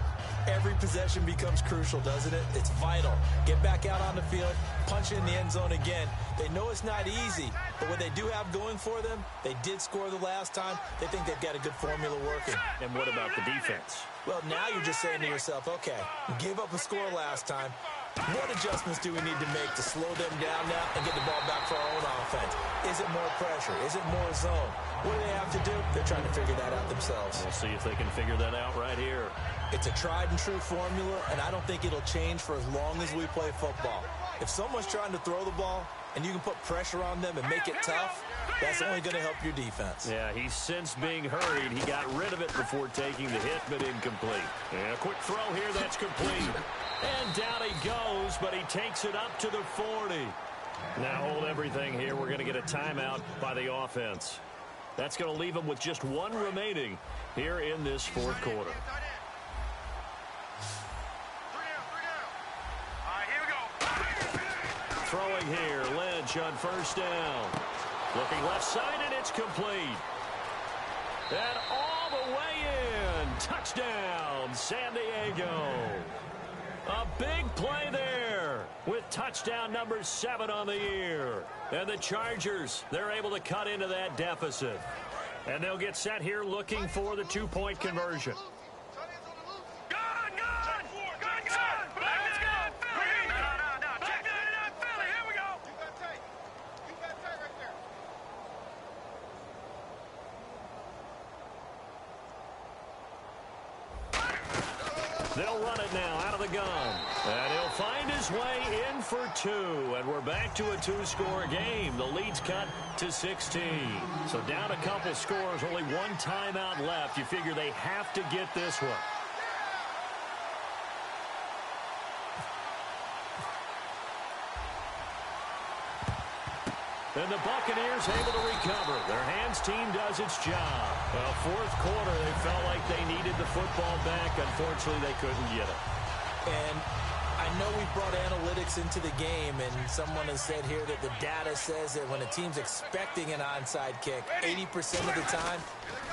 [SPEAKER 2] every possession becomes crucial, doesn't it? It's vital. Get back out on the field, punch in the end zone again. They know it's not easy, but what they do have going for them, they did score the last time. They think they've got a good formula working.
[SPEAKER 1] And what about the defense?
[SPEAKER 2] Well, now you're just saying to yourself, okay, we gave up a score last time. What adjustments do we need to make to slow them down now and get the ball back for our own offense? Is it more pressure? Is it more zone? What do they have to do? They're trying to figure that out themselves.
[SPEAKER 1] We'll see if they can figure that out right here.
[SPEAKER 2] It's a tried and true formula, and I don't think it'll change for as long as we play football. If someone's trying to throw the ball and you can put pressure on them and make it tough, that's only going to help your defense.
[SPEAKER 1] Yeah, he's since being hurried. He got rid of it before taking the hit, but incomplete. And a quick throw here, that's complete. And down he goes, but he takes it up to the 40. Now hold everything here. We're going to get a timeout by the offense. That's going to leave them with just one remaining here in this fourth quarter. Throwing here, Lynch on first down. Looking left side, and it's complete. And all the way in. Touchdown, San Diego. A big play there with touchdown number 7 on the year. And the Chargers, they're able to cut into that deficit. And they'll get set here looking for the 2-point conversion. They'll run it now out of the gun. And he'll find his way in for 2. And we're back to a 2-score game. The lead's cut to 16. So down a couple scores, only one timeout left. You figure they have to get this one. And the Buccaneers able to recover. Their hands team does its job. Well, fourth quarter, they felt like they needed the football back. Unfortunately, they couldn't get it.
[SPEAKER 2] And I know we brought analytics into the game, and someone has said here that the data says that when a team's expecting an onside kick, 80% of the time,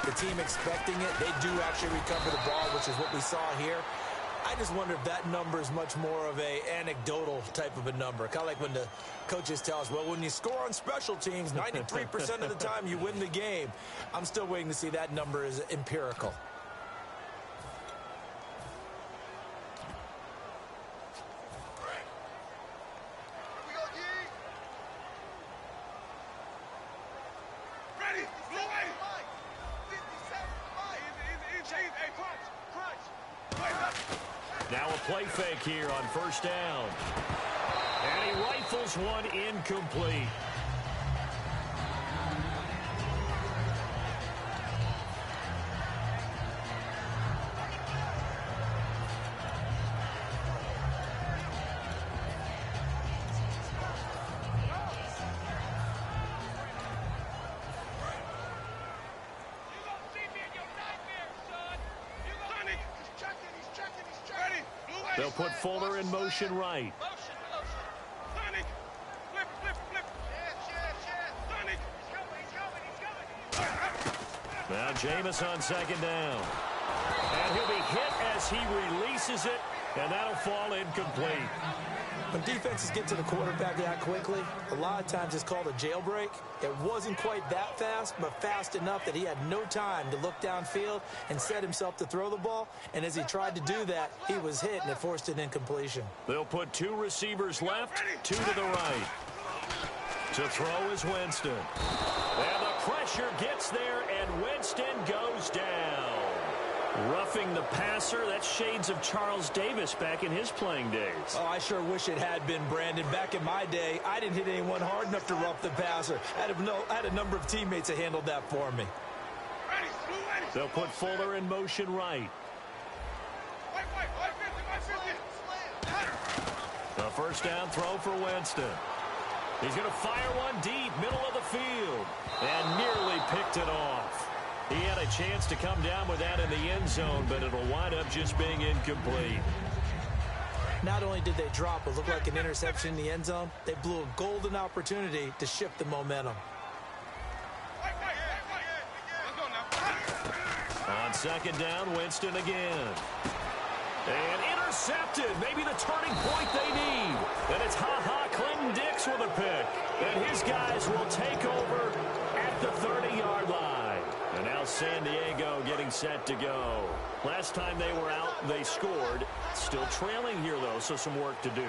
[SPEAKER 2] the team expecting it, they do actually recover the ball, which is what we saw here. I just wonder if that number is much more of a anecdotal type of a number. Kind of like when the coaches tell us, well, when you score on special teams, 93% of the time you win the game. I'm still waiting to see that number is empirical.
[SPEAKER 1] Now a play fake here on first down. And he rifles one incomplete. They'll put Fuller in motion right. Now Jameis on second down. And he'll be hit as he releases it, and that'll fall incomplete.
[SPEAKER 2] When defenses get to the quarterback that quickly, a lot of times it's called a jailbreak. It wasn't quite that fast, but fast enough that he had no time to look downfield and set himself to throw the ball. And as he tried to do that, he was hit, and it forced an incompletion.
[SPEAKER 1] They'll put 2 receivers left, 2 to the right. To throw is Winston. And the pressure gets there, and Winston goes down. Roughing the passer, that's shades of Charles Davis back in his playing days.
[SPEAKER 2] Oh, I sure wish it had been, Brandon. Back in my day, I didn't hit anyone hard enough to rough the passer. I had a number of teammates that handled that for me.
[SPEAKER 1] They'll put Fuller in motion right. The first down throw for Winston. He's going to fire one deep, middle of the field, and nearly picked it off. He had a chance to come down with that in the end zone, but it'll wind up just being incomplete.
[SPEAKER 2] Not only did they drop what looked like an interception in the end zone, they blew a golden opportunity to shift the momentum.
[SPEAKER 1] On second down, Winston again. And intercepted. Maybe the turning point they need. And it's Clinton-Dix with a pick. And his guys will take over at the 30-yard line. And now San Diego getting set to go. Last time they were out, they scored. Still trailing here, though, so some work to do.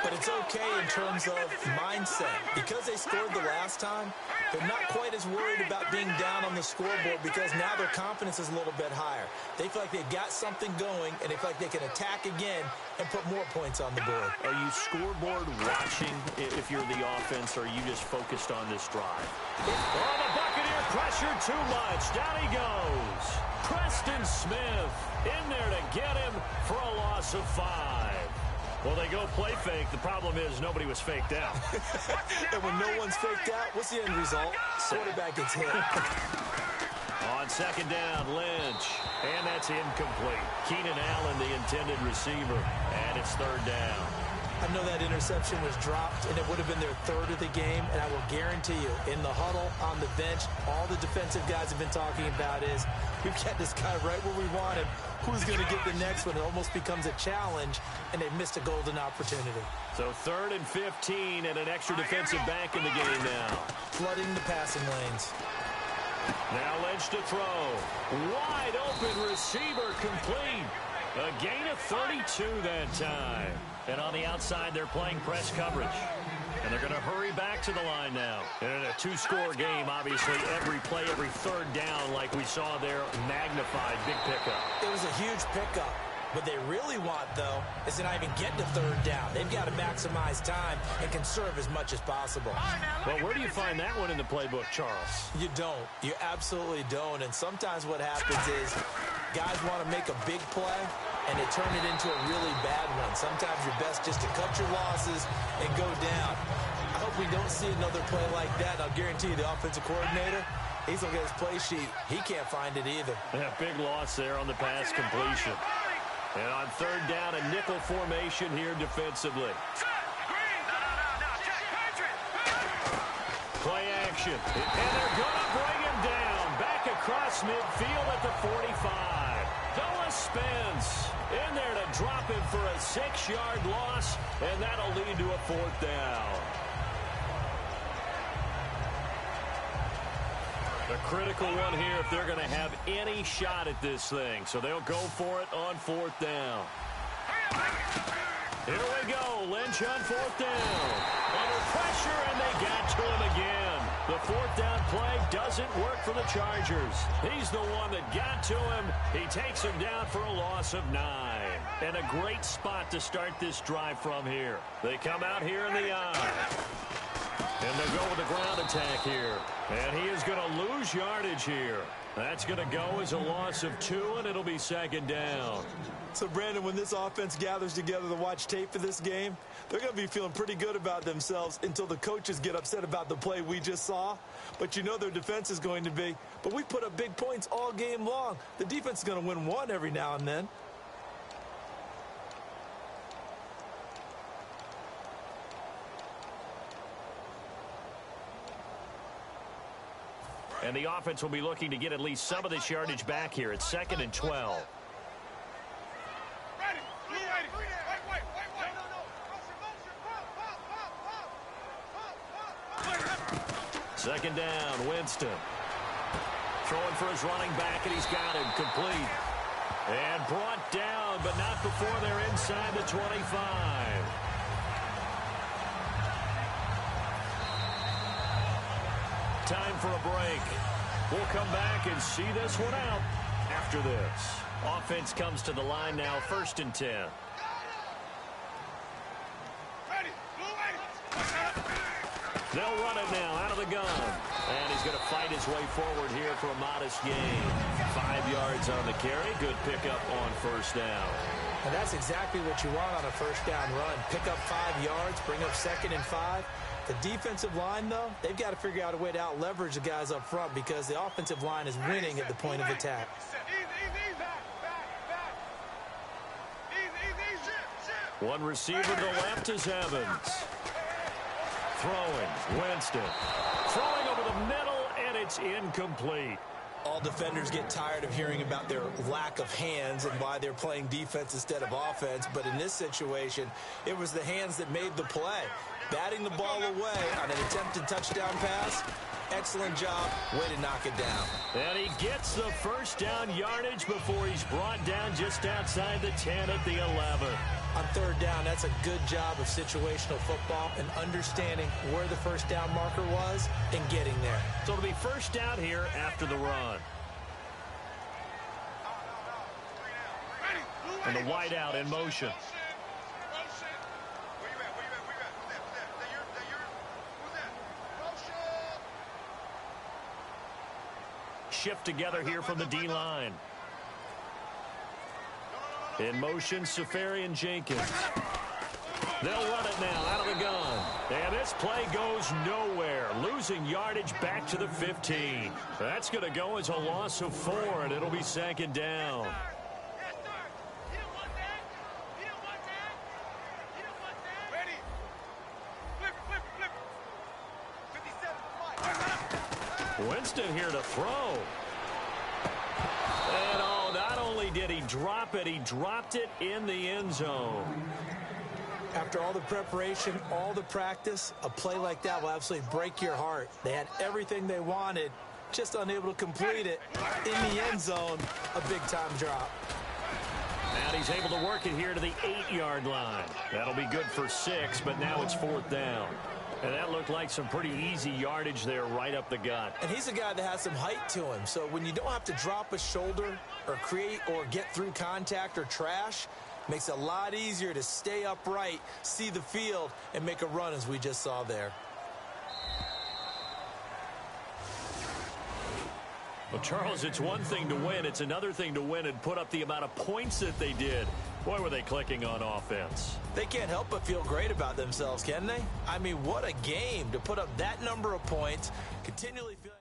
[SPEAKER 2] But it's okay in terms of mindset. Because they scored the last time, they're not quite as worried about being down on the scoreboard because now their confidence is a little bit higher. They feel like they've got something going, and they feel like they can attack again and put more points on the board.
[SPEAKER 1] Are you scoreboard watching if you're the offense, or are you just focused on this drive? Oh, the Buccaneer pressure too much. Down he goes. Preston Smith in there to get him for a loss of 5. Well, they go play fake. The problem is nobody was faked out.
[SPEAKER 2] And when no one's faked out, what's the end result? Quarterback gets hit.
[SPEAKER 1] On second down, Lynch. And that's incomplete. Keenan Allen, the intended receiver. And it's third down.
[SPEAKER 2] I know that interception was dropped, and it would have been their third of the game, and I will guarantee you, in the huddle, on the bench, all the defensive guys have been talking about is, we've got this guy right where we want him. Who's going to get the next one? It almost becomes a challenge, and they've missed a golden opportunity.
[SPEAKER 1] So 3rd and 15, and an extra defensive back in the game now.
[SPEAKER 2] Flooding the passing lanes.
[SPEAKER 1] Now Lynch to throw. Wide open receiver complete. A gain of 32 that time. And on the outside, they're playing press coverage. And they're going to hurry back to the line now. And in a 2-score game, obviously, every play, every third down, like we saw there, magnified, big pickup.
[SPEAKER 2] It was a huge pickup. What they really want, though, is to not even get to third down. They've got to maximize time and conserve as much as possible.
[SPEAKER 1] Well, where do you find that one in the playbook, Charles?
[SPEAKER 2] You don't. You absolutely don't. And sometimes what happens is guys want to make a big play, and they turn it into a really bad one. Sometimes you're best just to cut your losses and go down. I hope we don't see another play like that. I'll guarantee you the offensive coordinator, he's looking at his play sheet. He can't find it either.
[SPEAKER 1] Yeah, big loss there on the pass completion. And on third down, a nickel formation here defensively. Play action. And they're going to bring him down. Back across midfield at the 45. Noah Spence in there to drop him for a 6-yard loss, and that'll lead to a 4th down. A critical one here if they're going to have any shot at this thing. So they'll go for it on 4th down. Here we go. Lynch on 4th down. Under pressure, and they got to him again. The 4th down play doesn't work for the Chargers. He's the one that got to him. He takes him down for a loss of 9. And a great spot to start this drive from here. They come out here in the eye. And they'll go with the ground attack here. And he is going to lose yardage here. That's going to go as a loss of 2, and it'll be 2nd down.
[SPEAKER 2] So, Brandon, when this offense gathers together to watch tape for this game, they're going to be feeling pretty good about themselves until the coaches get upset about the play we just saw. But you know their defense is going to be. But we put up big points all game long. The defense is going to win one every now and then.
[SPEAKER 1] And the offense will be looking to get at least some of this yardage back here. It's 2nd and 12. Second down, Winston. Throwing for his running back, and he's got him complete. And brought down, but not before they're inside the 25. Time for a break. We'll come back and see this one out after this. Offense comes to the line now, 1st and 10. They'll run it now out of the gun. And he's going to fight his way forward here for a modest gain. 5 yards on the carry. Good pickup on 1st down.
[SPEAKER 2] And that's exactly what you want on a 1st down run. Pick up 5 yards, bring up 2nd and 5. The defensive line, though, they've got to figure out a way to out-leverage the guys up front because the offensive line is winning at the point of attack.
[SPEAKER 1] One receiver to the left is Evans. Throwing, Winston. Throwing over the middle, and it's incomplete.
[SPEAKER 2] All defenders get tired of hearing about their lack of hands and why they're playing defense instead of offense. But in this situation, it was the hands that made the play. Batting the ball away on an attempted touchdown pass. Excellent job. Way to knock it down.
[SPEAKER 1] And he gets the 1st down yardage before he's brought down just outside the 10 at the 11.
[SPEAKER 2] On 3rd down, that's a good job of situational football and understanding where the 1st down marker was and getting there.
[SPEAKER 1] So it'll be 1st down here after the run. And the wide out in motion. Shift together here from the D-line. In motion, Safari and Jenkins. They'll run it now out of the gun. And this play goes nowhere. Losing yardage back to the 15. That's going to go as a loss of 4, and it'll be 2nd down. Winston here to throw. And not only did he drop it, he dropped it in the end zone.
[SPEAKER 2] After all the preparation, all the practice, a play like that will absolutely break your heart. They had everything they wanted, just unable to complete it. In the end zone, a big-time drop.
[SPEAKER 1] And he's able to work it here to the 8-yard line. That'll be good for 6, but now it's 4th down. And that looked like some pretty easy yardage there right up the gut.
[SPEAKER 2] And he's a guy that has some height to him. So when you don't have to drop a shoulder or create or get through contact or trash, makes it a lot easier to stay upright, see the field, and make a run as we just saw there.
[SPEAKER 1] Well, Charles, it's one thing to win. It's another thing to win and put up the amount of points that they did. Boy, were they clicking on offense.
[SPEAKER 2] They can't help but feel great about themselves, can they? I mean, what a game to put up that number of points, continually feeling...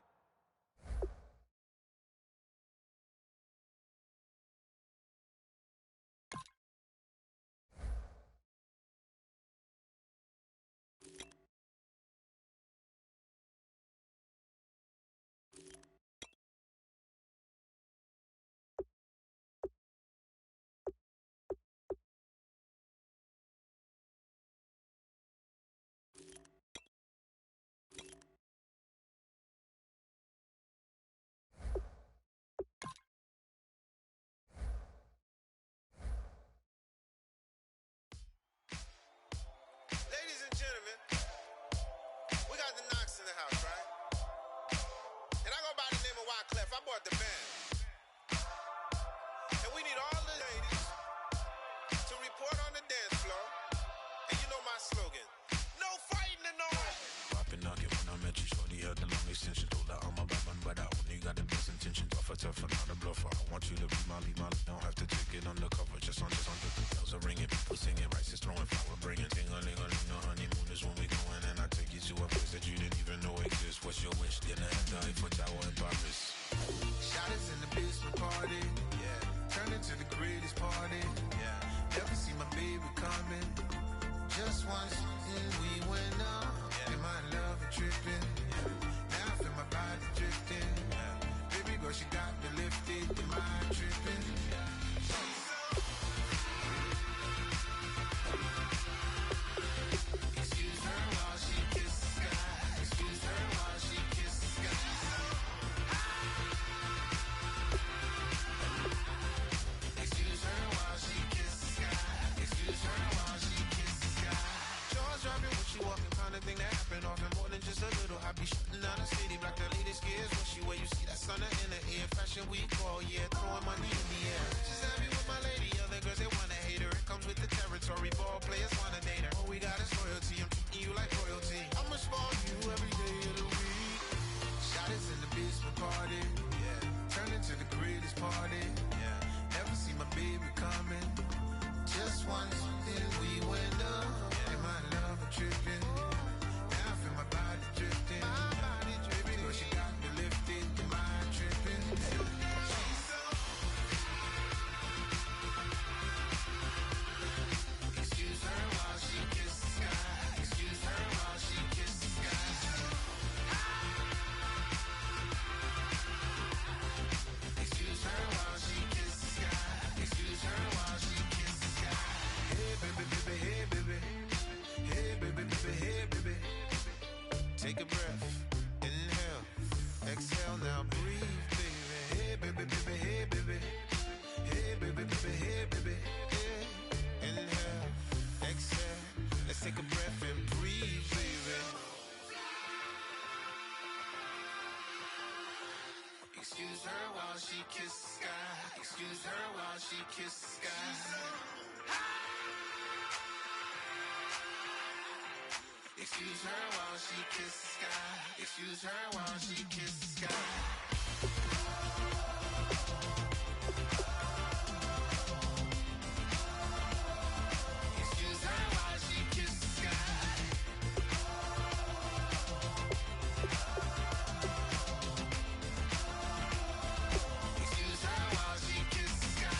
[SPEAKER 4] Ladies and gentlemen, we got the Knox in the house, right? And I go by the name of Wyclef. I bought the band. And we need all the ladies to report on the dance floor. And you know my slogan, no fighting in the hall.
[SPEAKER 5] Popping out, when I met you, shorty had the long extension. Told her I'm a bad man, but I only got the best intentions. Tougher, not a bluffer. I want you to be my lead, don't have to take it undercover. Just on the bells are ringing, people singing, rice is throwing, flower bringing, ting-a-ling-a-ling, no honeymoon is when we going, and I take you to a place that you didn't even know exists. What's your wish? Dinner at the Eiffel Tower in Paris.
[SPEAKER 4] Shot us in the basement party, yeah. Turn into the greatest party, yeah. Never see my baby coming. Just once, and we went up. Yeah. Am I in love and tripping? Yeah. Now I feel my body drifting. on the inner ear. Fashion week all year, throwing money in the air. She's happy with my lady, other girls they wanna hate her. It comes with the territory, ball players wanna date her. All we got is loyalty, I'm treating you like royalty. I'ma spoil you every day of the week. Shot is in the basement party, yeah. Turn into the greatest party, yeah. Never see my baby coming. Just once, then we went up. Yeah. And my love a tripping. Now I feel my body drifting. My body dripping. Girl, she got me lifted. The mind tripping. She's so. Excuse her while she kisses the sky. Excuse her while she kisses the sky. Excuse her while she kisses the sky. Excuse her while she kisses the sky. Hey baby, baby, hey baby. Hey baby, baby, hey baby. Take a breath, inhale, exhale, now breathe, baby. Hey baby, baby, hey baby. Hey baby, baby, hey baby. Hey, inhale, exhale. Let's take a breath and breathe, baby. Excuse her while she kisses the sky. Excuse her while she kisses the sky. Excuse her while she kisses the sky. Excuse her while she kisses the sky. Excuse her while she kisses the sky. Excuse her while she kisses the sky.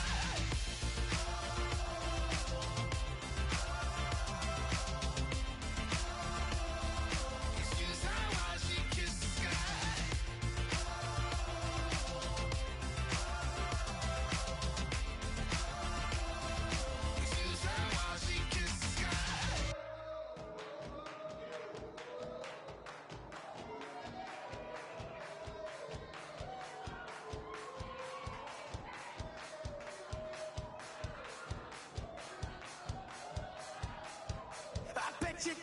[SPEAKER 4] Excuse her while she kisses the sky. Excuse her while she kisses the sky.
[SPEAKER 3] I bet you